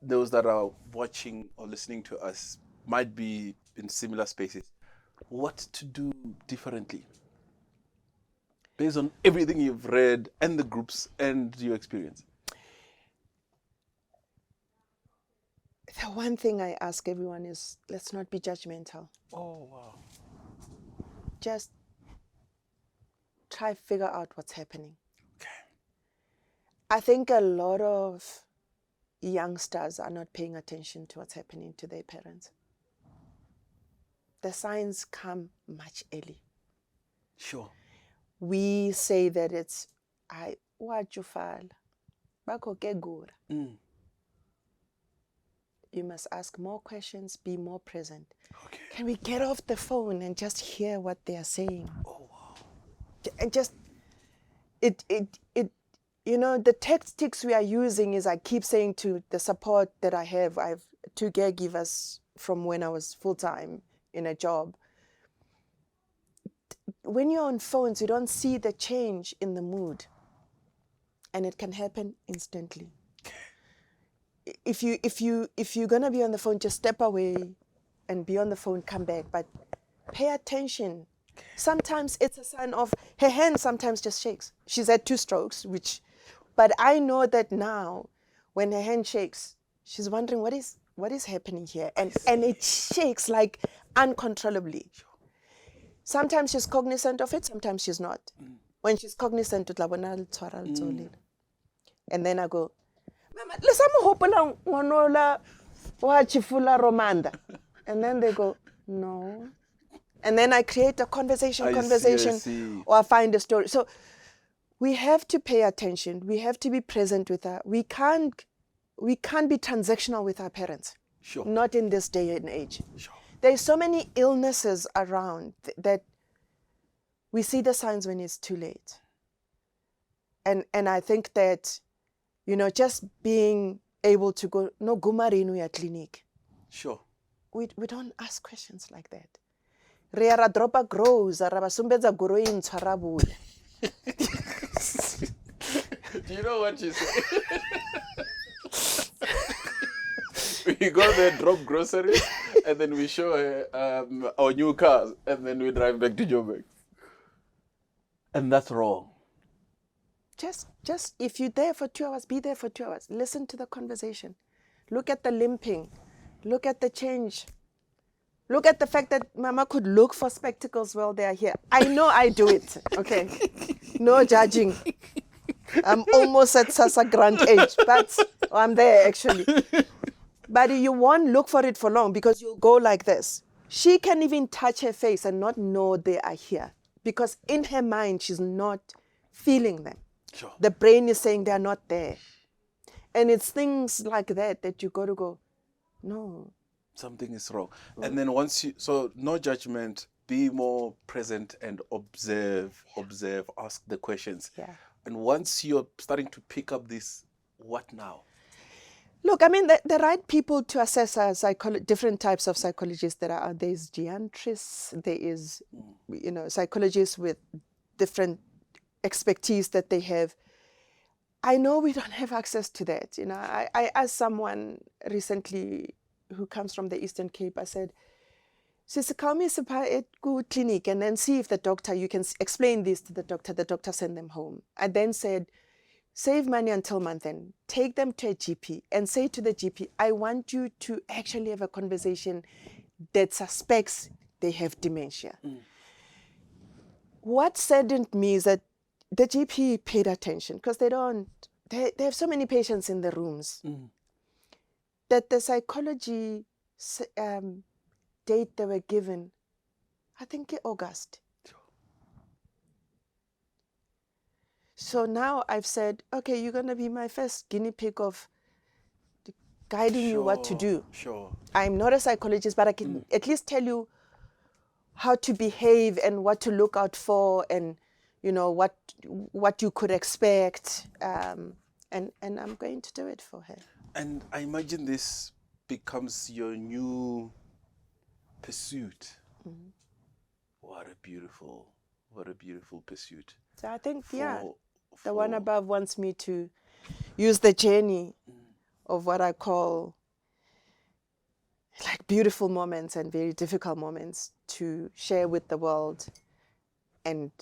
those that are watching or listening to us might be in similar spaces. What to do differently? Based on everything you've read and the groups and your experience?
The one thing I ask everyone is, let's not be judgmental.
Oh, wow.
Just try to figure out what's happening.
Okay.
I think a lot of youngsters are not paying attention to what's happening to their parents. The signs come much early.
Sure.
We say that it's, what you file, good. You must ask more questions, be more present.
Okay.
Can we get off the phone and just hear what they are saying?
Oh, wow.
And just, the tactics we are using is, I keep saying to the support that I have two caregivers from when I was full-time in a job. When you're on phones, you don't see the change in the mood. And it can happen instantly. If you're gonna be on the phone, just step away and be on the phone, come back. But pay attention. Sometimes it's a sign of her hand sometimes just shakes. She's had 2 strokes, but I know that now when her hand shakes, she's wondering what is happening here. And it shakes like uncontrollably. Sometimes she's cognizant of it, sometimes she's not. When she's cognizant, and then I go, Mama, and then they go, no. And then I create a conversation,
I see.
or I find a story. So we have to pay attention. We have to be present with her. We can't be transactional with our parents.
Sure.
Not in this day and age.
Sure.
There's so many illnesses around that we see the signs when it's too late. And I think that, just being able to go, no gumarinu ya clinic.
Sure.
We don't ask questions like that. Re dropa grows, arabasumbeza guruin tsarabule.
Do you know what she said? We go there, drop groceries, and then we show her our new cars, and then we drive back to Joburg. And that's wrong.
Just if you're there for 2 hours, be there for 2 hours. Listen to the conversation. Look at the limping. Look at the change. Look at the fact that Mama could look for spectacles while they are here. I know I do it, okay? No judging. I'm almost at Sasa Grant age, but I'm there actually. But you won't look for it for long because you'll go like this. She can even touch her face and not know they are here because in her mind, she's not feeling them.
Sure.
The brain is saying they're not there. And it's things like that you got to go, no.
Something is wrong. And then so no judgment, be more present and observe, ask the questions.
Yeah.
And once you're starting to pick up this, what now?
Look, I mean, the right people to assess are different types of psychologists that are. There's geantrists, there is, psychologists with different expertise that they have. I know we don't have access to that. I asked someone recently who comes from the Eastern Cape, I said, call me at good clinic and then see if the doctor, you can explain this to the doctor send them home. I then said, save money until month end, take them to a GP and say to the GP, I want you to actually have a conversation that suspects they have dementia. What saddened me is that the GP paid attention because they have so many patients in the rooms that the psychology date they were given, I think in August. So now I've said, okay, you're going to be my first guinea pig of guiding you what to do.
Sure.
I'm not a psychologist, but I can at least tell you how to behave and what to look out for and, what you could expect. And I'm going to do it for her.
And I imagine this becomes your new pursuit. What a beautiful pursuit.
So I think, the one above wants me to use the journey of what I call like beautiful moments and very difficult moments to share with the world and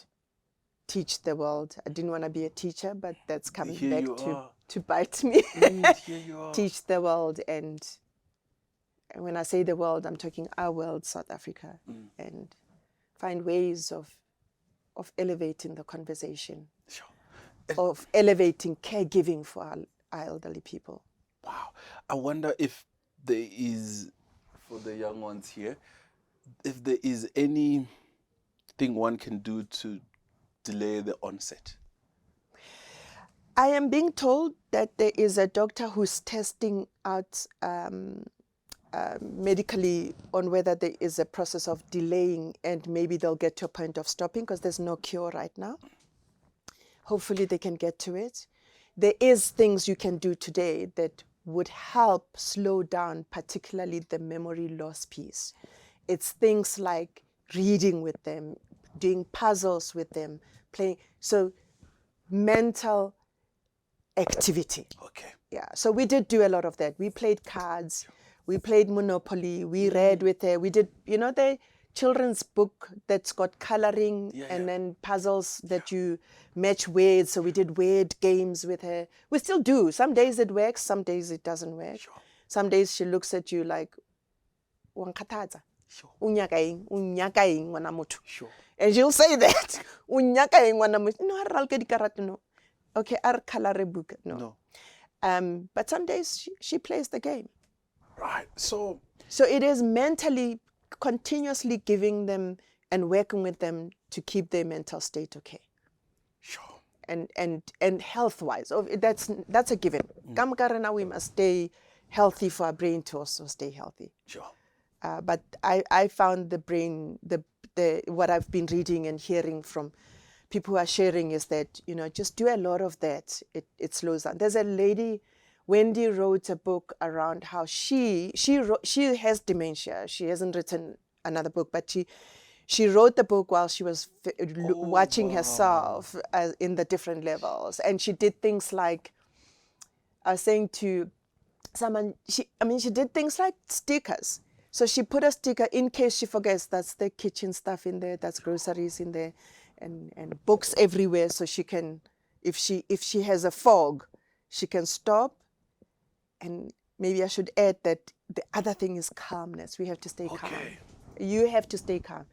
teach the world. I didn't want to be a teacher, but that's coming
Here
back
you are.
to bite me.
Here you are.
Teach the world, and when I say the world, I'm talking our world, South Africa, and find ways of elevating the conversation,
Sure.
of elevating caregiving for our elderly people.
Wow. I wonder if there is, for the young ones here, if there is anything one can do to delay the onset.
I am being told that there is a doctor who's testing out medically on whether there is a process of delaying, and maybe they'll get to a point of stopping because there's no cure right now. Hopefully they can get to it. There is things you can do today that would help slow down, particularly the memory loss piece. It's things like reading with them, doing puzzles with them, playing. So mental activity.
Okay.
Yeah, so we did do a lot of that. We played cards, we played Monopoly, we read with her. We did, the children's book that's got coloring and then puzzles that you match words. So we did word games with her. We still do. Some days it works, some days it doesn't work.
Sure.
Some days she looks at you like, "Wankataza."
Sure.
Unyakaing ngwana motho.
Sure.
And she'll say that. Unyakaing ngwana motho. No, aralke dikarate no. Okay, ar color book no. But some days she plays the game.
Right. So
it is mentally continuously giving them and working with them to keep their mental state okay.
Sure.
And health-wise, that's a given. Kamkarana, we must stay healthy for our brain to also stay healthy.
Sure.
But I found the brain, the what I've been reading and hearing from people who are sharing is that, just do a lot of that. It slows down. There's a lady, Wendy wrote a book around how she has dementia. She hasn't written another book, but she wrote the book while she was watching herself in the different levels. And she did things like, I was saying to someone, she did things like stickers. So she put a sticker in case she forgets. That's the kitchen stuff in there, that's groceries in there, and books everywhere. So she can, if she has a fog, she can stop. And maybe I should add that the other thing is calmness. We have to stay calm. You have to stay calm.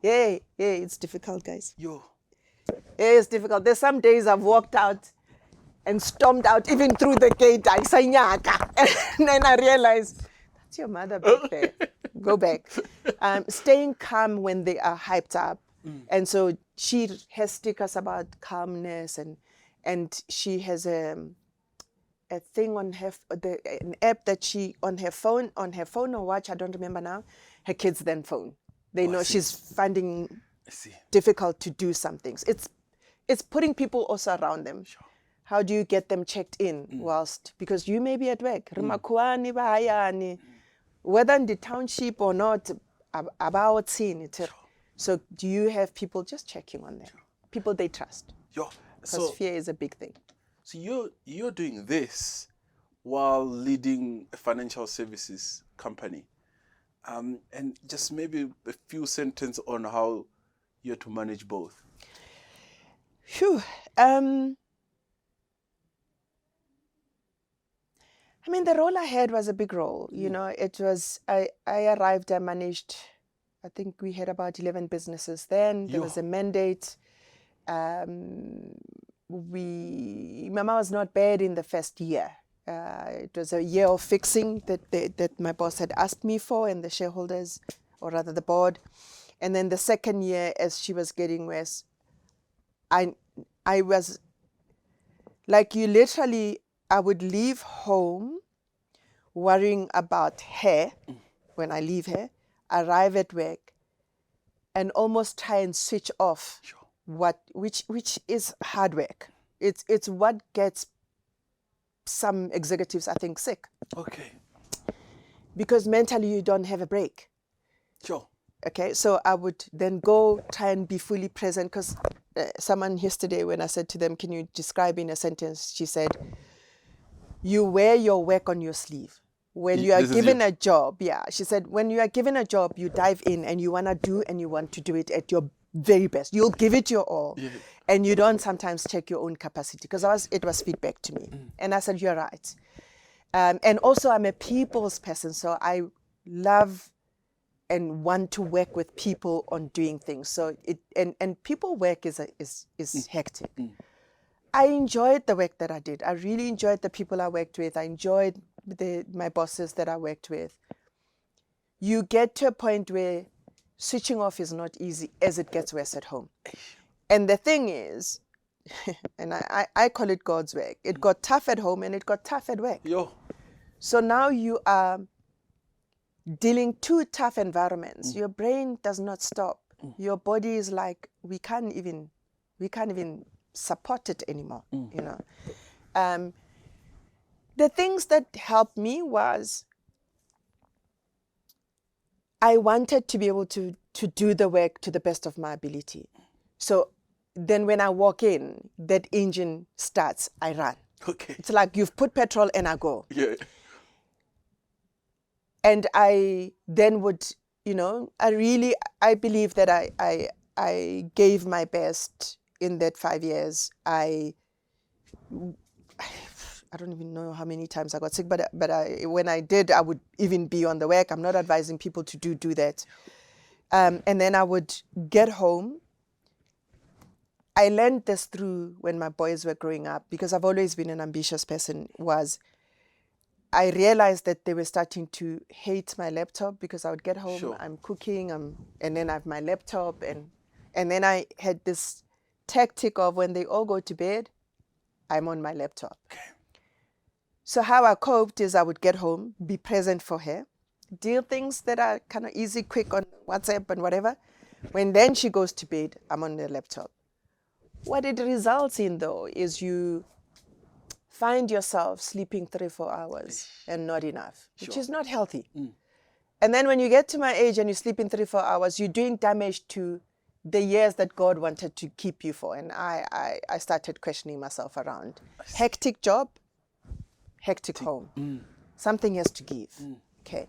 Yeah, it's difficult, guys. Yeah, it's difficult. There's some days I've walked out and stormed out, even through the gate. I say, "Nyaka." And then I realized, that's your mother back there. Go back. Staying calm when they are hyped up. And so she has stickers about calmness, and she has a thing on an app that she on her phone or watch, I don't remember now, her kids then phone. They know she's finding difficult to do some things. It's putting people also around them.
Sure. How
do you get them checked in whilst, because you may be at work, whether in the township or not, about seeing it. Sure. So do you have people just checking on them? Sure. People they trust. Because fear is a big thing.
So you're doing this while leading a financial services company. And just maybe a few sentences on how you're to manage both.
Phew. The role I had was a big role. It was, I arrived, I managed, I think we had about 11 businesses then. There was a mandate. Mama was not bad in the first year. It was a year of fixing that my boss had asked me for, and the shareholders, or rather the board. And then the second year, as she was getting worse, I was like, I would leave home worrying about her when I leave her, arrive at work, and almost try and switch off.
Sure.
Which is hard work. It's what gets some executives, I think, sick.
Okay.
Because mentally you don't have a break.
Sure.
Okay, so I would then go try and be fully present, because someone yesterday, when I said to them, "Can you describe in a sentence?" She said, "You wear your work on your sleeve. When you are given a job," she said, "when you are given a job, you dive in and you want to do, and you want to do it at your very best. You'll give it your all. Yeah. and you don't sometimes check your own capacity, because it was feedback to me. And I said, you're right. And also I'm a people's person, so I love and want to work with people on doing things. So and people work is hectic. I enjoyed the work that I did. I really enjoyed the people I worked with. I enjoyed my bosses that I worked with. You get to a point where switching off is not easy as it gets worse at home. And the thing is, and I call it God's work. It got tough at home and it got tough at work.
Yo.
So now you are dealing two tough environments. Your brain does not stop. Your body is like, we can't even support it anymore. You know. The things that helped me was I wanted to be able to do the work to the best of my ability. So then when I walk in, that engine starts, I run.
Okay.
It's like you've put petrol and I go.
Yeah.
And I then would, I believe that I gave my best in that 5 years. I don't even know how many times I got sick, but when I did, I would even be on the work. I'm not advising people to do that. And then I would get home. I learned this through when my boys were growing up, because I've always been an ambitious person, I realized that they were starting to hate my laptop, because I would get home,
Sure.
I'm cooking, and then I have my laptop, and then I had this tactic of when they all go to bed, I'm on my laptop.
Okay.
So how I coped is I would get home, be present for her, deal things that are kind of easy, quick on WhatsApp and whatever. When then she goes to bed, I'm on the laptop. What it results in, though, is you find yourself sleeping 3-4 hours and not enough, which is not healthy. And then when you get to my age and you sleep in 3-4 hours, you're doing damage to the years that God wanted to keep you for. And I started questioning myself around hectic job, hectic home. Something has to give. Okay.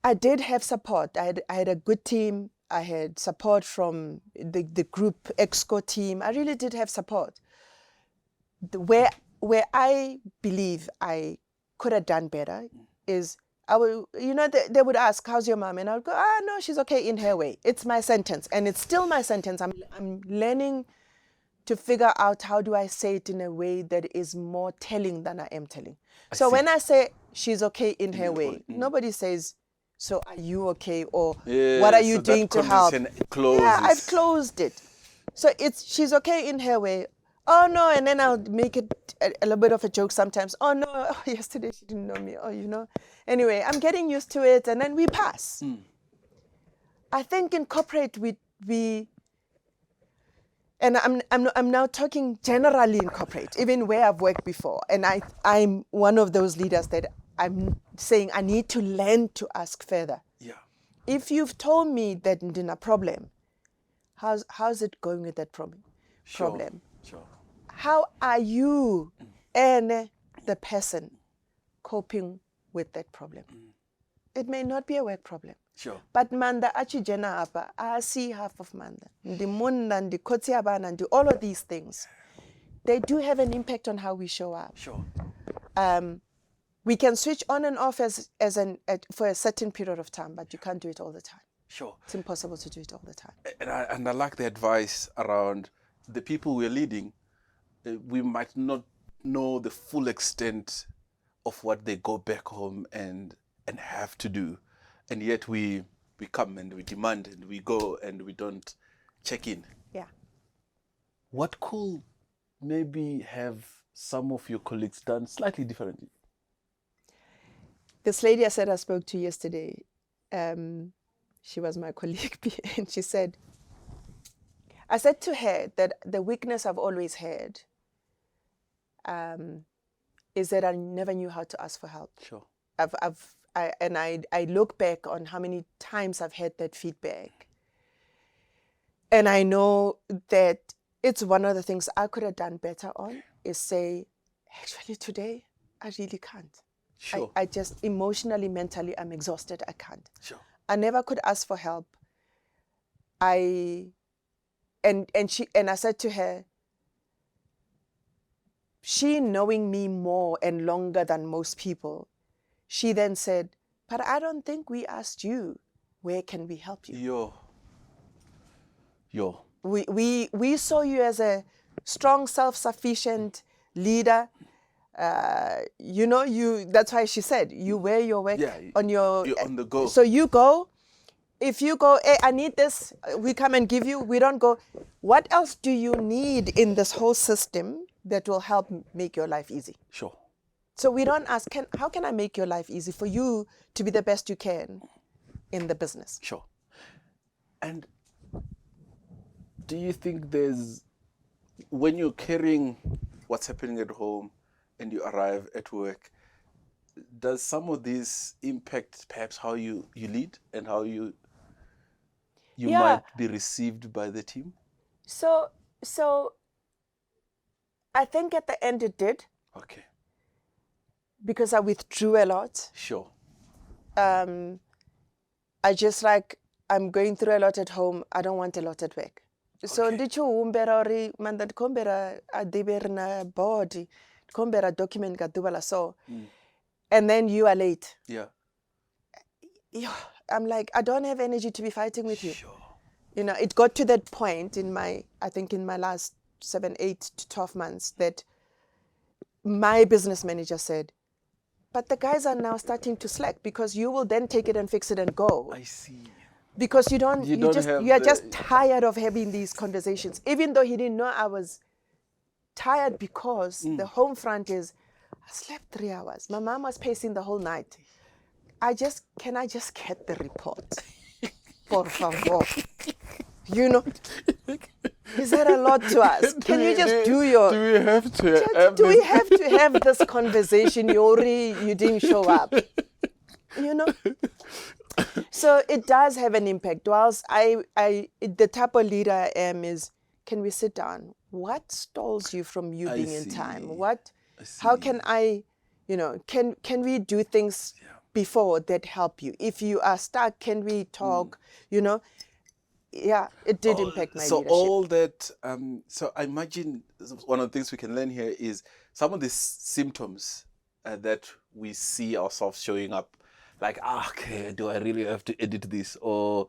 I did have support. I had a good team. I had support from the group EXCO team. I really did have support. Where I believe I could have done better is they would ask, how's your mom? And I would go, no, she's okay in her way. It's my sentence. And it's still my sentence. I'm learning to figure out how do I say it in a way that is more telling than I am telling. So when I say she's okay in her way, nobody says, so are you okay? Or what are you doing to help? Yeah, I've closed it. So she's okay in her way. Oh no, and then I'll make it a little bit of a joke sometimes. Oh no, yesterday she didn't know me. Oh, Anyway, I'm getting used to it, and then we pass. I think in corporate we and I'm now talking generally in corporate, even where I've worked before, and I'm one of those leaders that I'm saying I need to learn to ask further.
Yeah.
If you've told me that there's a problem, how's it going with that problem?
Sure.
How are you and the person coping with that problem? It may not be a work problem.
Sure.
But manda achijena apa, I see half of manda. The munda, the kotiabana, and all of these things, they do have an impact on how we show up.
Sure.
We can switch on and off for a certain period of time, but you can't do it all the time.
Sure.
It's impossible to do it all the time.
And I like the advice around the people we're leading. We might not know the full extent of what they go back home and have to do. And yet we come and we demand and we go and we don't check in.
Yeah.
What could maybe have some of your colleagues done slightly differently?
This lady I spoke to yesterday, she was my colleague, and she said, I said to her that the weakness I've always had is that I never knew how to ask for help.
Sure.
I look back on how many times I've had that feedback, and I know that it's one of the things I could have done better on is say, actually today I really can't.
Sure.
I just emotionally, mentally, I'm exhausted. I can't.
Sure.
I never could ask for help. I and I said to her, she knowing me more and longer than most people, she then said, but I don't think we asked you, where can we help you? We saw you as a strong, self-sufficient leader. That's why she said, you wear your work on your...
You're on the go.
So you go. If you go, hey, I need this, we come and give you. We don't go, what else do you need in this whole system that will help make your life easy?
Sure.
So we don't ask, how can I make your life easy for you to be the best you can in the business?
Sure. And do you think when you're carrying what's happening at home and you arrive at work, does some of this impact perhaps how you lead and how you might be received by the team?
So I think at the end it did.
Okay.
Because I withdrew a lot.
Sure.
I just I'm going through a lot at home. I don't want a lot at work. So ndicho umbera ori mandat kombera adiber na body kombera document gadubala so. And then you are late.
Yeah.
I'm like, I don't have energy to be fighting with you.
Sure.
It got to that point in my last 7, 8 to 12 months that my business manager said, but the guys are now starting to slack because you will then take it and fix it and go.
I see.
Because you are just tired of having these conversations. Even though he didn't know I was tired because the home front is, I slept 3 hours. My mom was pacing the whole night. Can I just get the report? Por favor. Is that a lot to ask? Can you just do your...
Do we have to...
Do we have to have this conversation? You didn't show up. So it does have an impact. Whilst the type of leader I am is, can we sit down? What stalls you from you being in time? How can can we do things before that help you? If you are stuck, can we talk? Yeah, it did impact my leadership.
All that, so I imagine one of the things we can learn here is some of these symptoms that we see ourselves showing up, like, okay, do I really have to edit this? Or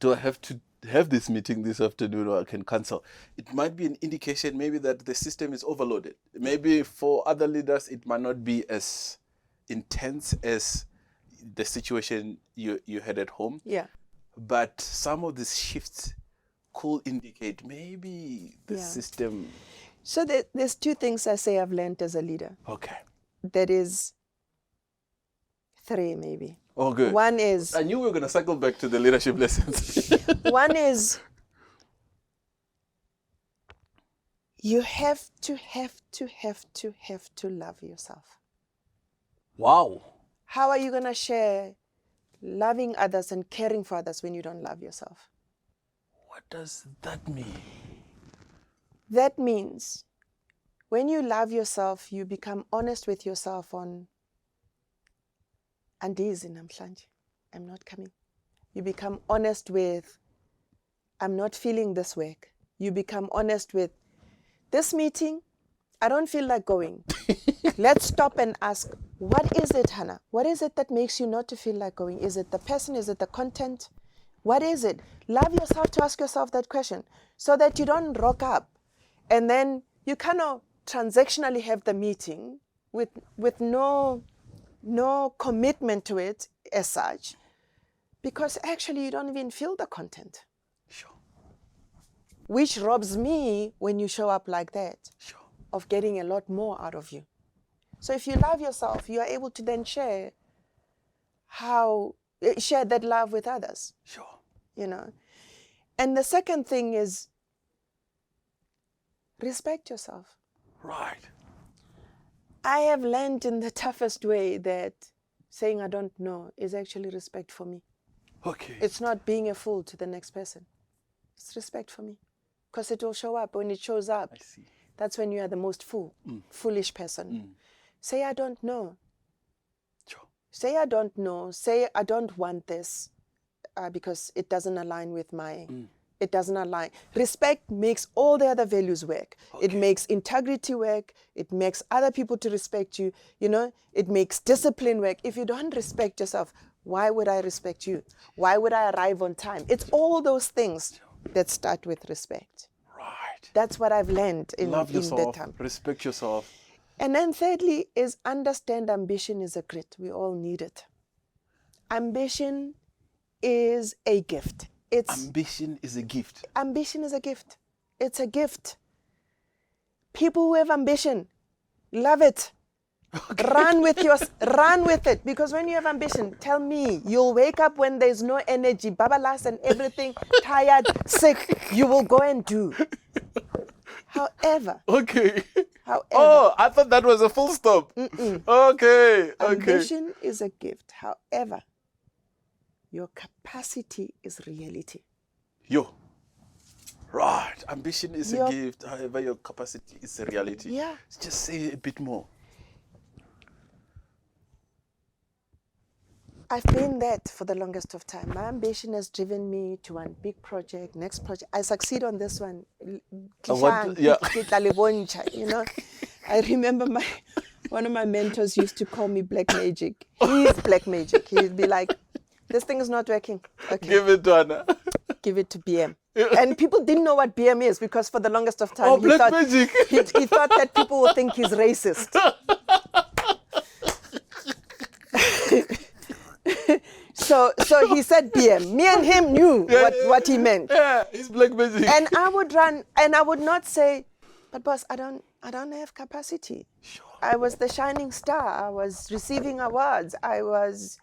do I have to have this meeting this afternoon or I can cancel? It might be an indication maybe that the system is overloaded. Maybe for other leaders, it might not be as intense as the situation you had at home.
Yeah.
But some of these shifts could indicate maybe the system.
So there's 2 things I say I've learned as a leader.
Okay.
That is 3 maybe.
Oh, good.
One is...
I knew we were going to cycle back to the leadership lessons.
One is you have to love yourself.
Wow.
How are you going to share loving others and caring for others when you don't love yourself?
What does that mean?
That means when you love yourself, you become honest with yourself on, andizi namhlanje, I'm not coming. You become honest with, I'm not feeling this work. You become honest with, this meeting, I don't feel like going. Let's stop and ask, what is it, Hannah? What is it that makes you not to feel like going? Is it the person? Is it the content? What is it? Love yourself to ask yourself that question so that you don't rock up. And then you kind of transactionally have the meeting with no commitment to it as such, because actually you don't even feel the content.
Sure.
Which robs me when you show up like that.
Sure.
Of getting a lot more out of you. So if you love yourself, you are able to then share that love with others.
Sure.
And the second thing is respect yourself.
Right.
I have learned in the toughest way that saying I don't know is actually respect for me.
Okay.
It's not being a fool to the next person. It's respect for me. Because it will show up. When it shows up,
I see.
That's when you are the most foolish person. Say, I don't know.
Sure.
Say, I don't know. Say, I don't want this because it doesn't align with my it doesn't align. Respect makes all the other values work. It makes integrity work. It makes other people to respect you. You know, it makes discipline work. If you don't respect yourself, why would I respect you? Why would I arrive on time? It's all those things that start with respect.
Right.
That's what I've learned in that time.
Respect yourself.
And then thirdly is understand ambition is a grit. We all need it. Ambition is a gift.
Ambition is a gift.
Ambition is a gift. It's a gift. People who have ambition, love it. Okay. Run with it. Because when you have ambition, tell me, you'll wake up when there's no energy, babalas and everything, tired, sick, you will go and do. However.
Oh, I thought that was a full stop. Okay.
Ambition is a gift. However, your capacity is reality.
Right. Ambition is a gift. However, your capacity is a reality.
Yeah.
Just say a bit more.
I've been that for the longest of time. My ambition has driven me to one big project, next project. I succeed on this one. You know, I remember one of my mentors used to call me Black Magic. He's Black Magic. He'd be like, this thing is not working. Okay.
Give it to Hannah.
Give it to BM. And people didn't know what BM is because for the longest of time,
Black Magic.
he thought that people would think he's racist. So he said BM. Me and him knew what he meant.
Yeah, he's Black Magic.
And I would run, and I would not say, but boss, I don't have capacity.
Sure.
I was the shining star. I was receiving awards. I was,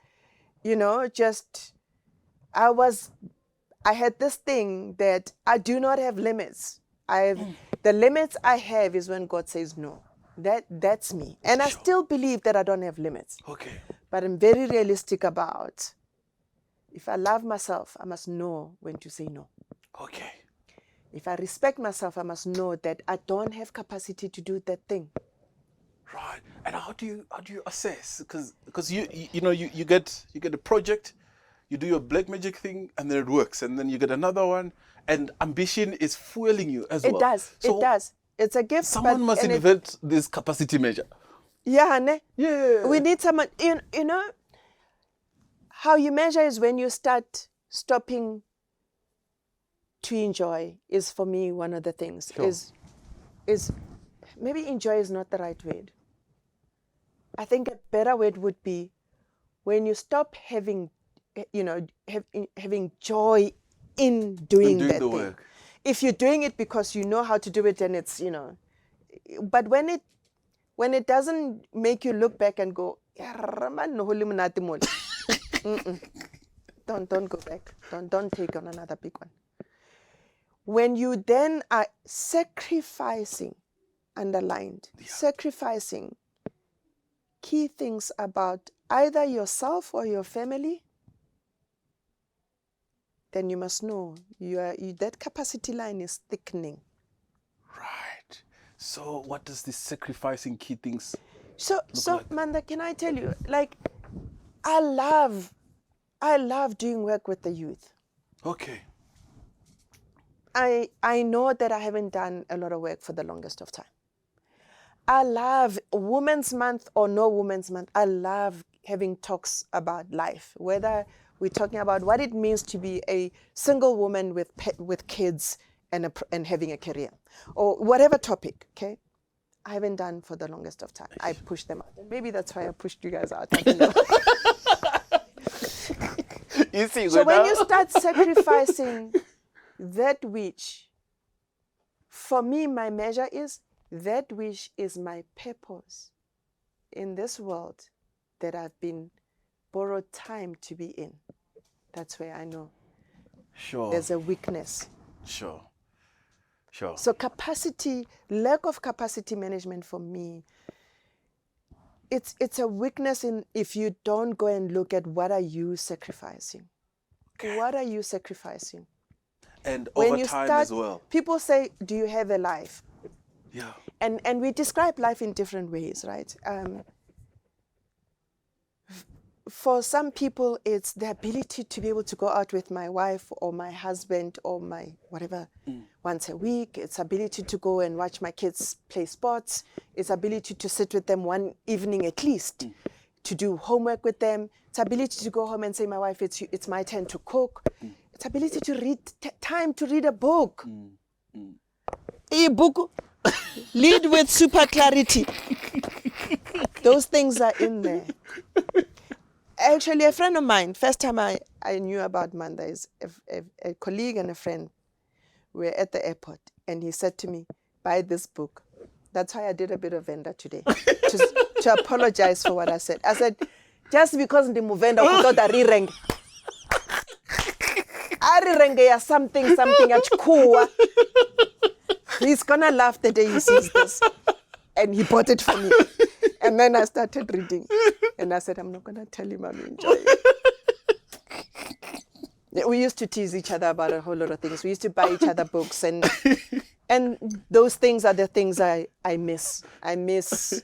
I had this thing that I do not have limits. The limits I have is when God says no. That's me. And I still believe that I don't have limits.
Okay.
But I'm very realistic about, if I love myself, I must know when to say no.
Okay.
If I respect myself, I must know that I don't have capacity to do that thing.
Right. And how do you assess? Because you get a project, you do your Black Magic thing, and then it works, and then you get another one, and ambition is fueling you as well.
It does.
So
it does. It's a gift.
Someone must invent this capacity measure.
Yeah, ne?
Yeah.
We need someone. You know, how you measure is when you start stopping to enjoy. Is for me one of the things.
Sure.
Is maybe enjoy is not the right word. I think a better word would be when you stop having, having joy in doing that
the
thing.
work.
If you're doing it because you know how to do it, and it's but when it doesn't make you look back and go, don't go back. Don't take on another big one. When you then are sacrificing, underlined, sacrificing key things about either yourself or your family, then you must know that capacity line is thickening.
Right. So what does this sacrificing key things
So
like?
Manda, can I tell you, I love doing work with the youth.
Okay.
I know that I haven't done a lot of work for the longest of time. I love Women's Month or no Women's Month. I love having talks about life, whether we're talking about what it means to be a single woman with kids and having a career, or whatever topic. Okay, I haven't done for the longest of time. I pushed them out, and maybe that's why I pushed you guys out. I don't know.
You see,
so when you start sacrificing that which, for me, my measure is that which is my purpose in this world that I've been borrowed time to be in. That's where I know there's a weakness.
Sure.
So lack of capacity management for me, it's a weakness if you don't go and look at what are you sacrificing. Okay. What are you sacrificing?
And
when
over time as well.
People say, do you have a life?
Yeah.
And we describe life in different ways, right? for some people, it's the ability to be able to go out with my wife or my husband or my whatever once a week. It's ability to go and watch my kids play sports. It's ability to sit with them one evening at least, to do homework with them. It's ability to go home and say, my wife, it's my turn to cook. It's ability to read, time to read a book. A book, lead with super clarity. Those things are in there. Actually, a friend of mine, first time I knew about Manda is a colleague and a friend were at the airport, and he said to me, buy this book. That's why I did a bit of vendor today, to apologize for what I said. I said, just because the movenda thought I re-rang. I re-rang something at Kua. He's gonna laugh the day he sees this. And he bought it for me. And then I started reading. And I said, I'm not going to tell him I'm enjoying it. We used to tease each other about a whole lot of things. We used to buy each other books. And those things are the things I miss. I miss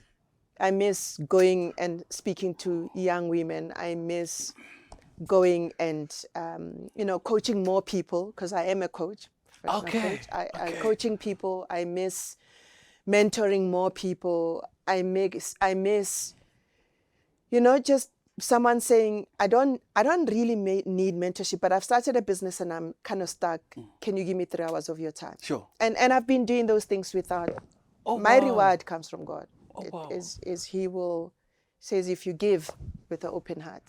going and speaking to young women. I miss going and, coaching more people, because I am a coach.
Okay.
I'm coaching people. I miss mentoring more people. I miss, just someone saying, I don't really need mentorship, but I've started a business and I'm kind of stuck. Can you give me 3 hours of your time?
Sure.
And I've been doing those things without. My reward comes from God. Is He will says, if you give with an open heart,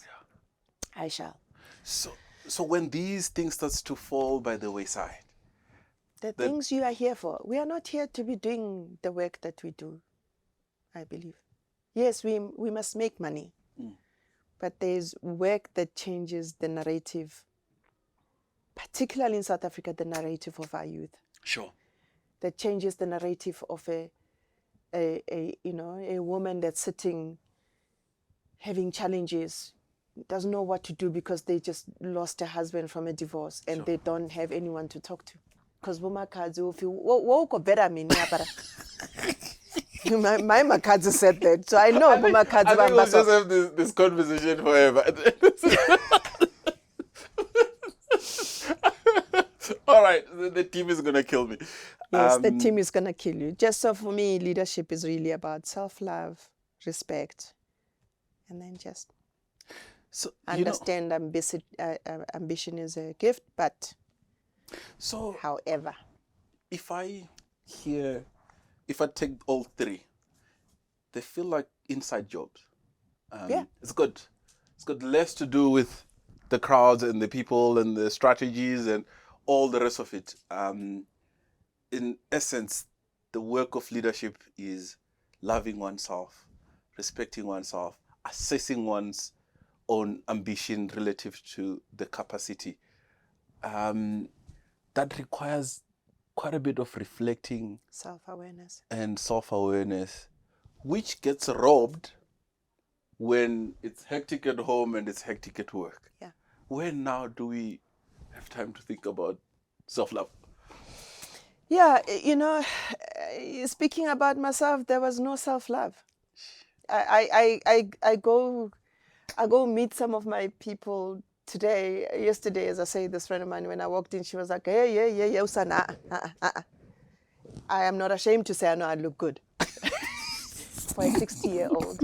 I shall.
So when these things starts to fall by the wayside,
the things you are here for. We are not here to be doing the work that we do, I believe. Yes, we must make money, but there's work that changes the narrative, particularly in South Africa, the narrative of our youth.
Sure.
That changes the narrative of a woman that's sitting, having challenges, doesn't know what to do because they just lost a husband from a divorce and they don't have anyone to talk to. Because my Makadzi said that, so I know Makadzi.
I think we'll just have this conversation forever. All right, the team is gonna kill me.
Yes, the team is gonna kill you. Just so for me, leadership is really about self-love, respect, and then just understand ambition is a gift, but.
So,
however,
if I take all three, they feel like inside jobs. It's good. It's got less to do with the crowds and the people and the strategies and all the rest of it. In essence, the work of leadership is loving oneself, respecting oneself, assessing one's own ambition relative to the capacity. That requires quite a bit of reflecting. Self-awareness, which gets robbed when it's hectic at home and it's hectic at work.
Yeah.
When now do we have time to think about self-love?
Yeah, speaking about myself, there was no self-love. I go meet some of my people yesterday, as I say, this friend of mine, when I walked in, she was like, yeah, Usana. I am not ashamed to say I know I look good. For a 60-year-old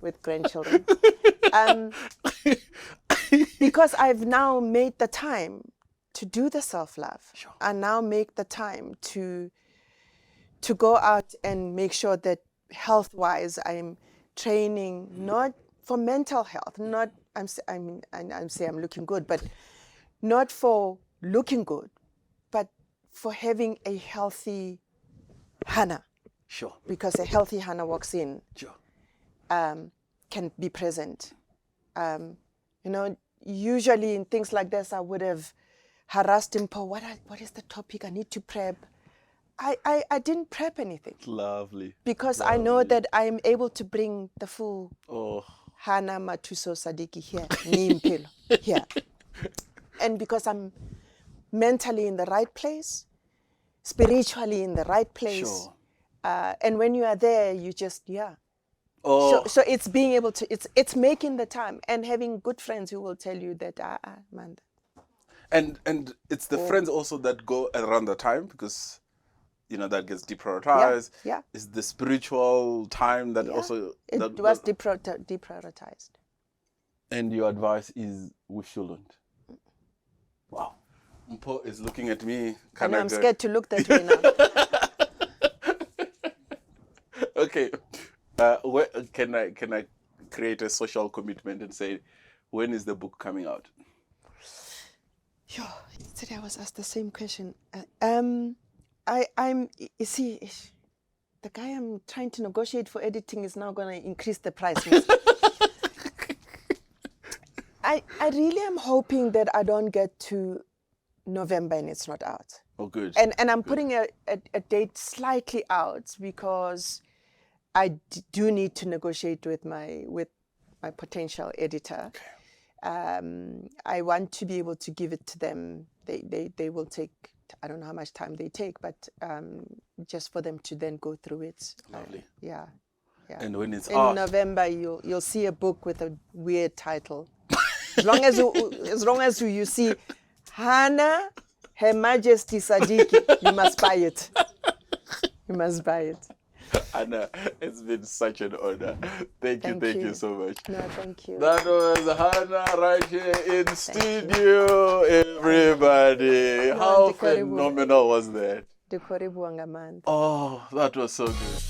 with grandchildren. Because I've now made the time to do the self-love.
Sure.
I now make the time to go out and make sure that health-wise I'm training, not for mental health, not I'm saying I'm looking good, but not for looking good, but for having a healthy Hannah.
Sure.
Because a healthy Hannah walks in,
sure,
can be present. Usually in things like this, I would have harassed him for what is the topic? I need to prep. I didn't prep anything.
Lovely.
Because I know that I am able to bring the full Hannah Sadiki here, Nimpilo here. And because I'm mentally in the right place, spiritually in the right place.
Sure.
And when you are there, you just,
Oh,
So it's being able to, it's making the time and having good friends who will tell you that, man.
and it's the friends also that go around the time, because that gets
Yeah,
deprioritized.
yeah.
It's the spiritual time that
Yeah.
also
It
that,
was deprioritized.
and your advice is we shouldn't. Wow. Mpo is looking at me kind
And
of
I'm scared to look that way now.
Okay. Where, can I create a social commitment and say, when is the book coming out?
Yo, yesterday I was asked the same question. You see, the guy I'm trying to negotiate for editing is now going to increase the price. I really am hoping that I don't get to November and it's not out.
Oh, good.
And I'm putting a date slightly out because I do need to negotiate with my potential editor. Okay. I want to be able to give it to them. They will take, I don't know how much time they take, but just for them to then go through it.
Lovely.
Yeah.
And when it's
in November, you'll see a book with a weird title. As long as you see Hannah, Her Majesty Sadiki, you must buy it. You must buy it.
Hannah, it's been such an honor. Thank you so much.
No, thank you.
That was Hannah right here in studio, everybody. How phenomenal was that?
Detour.
Oh, that was so good.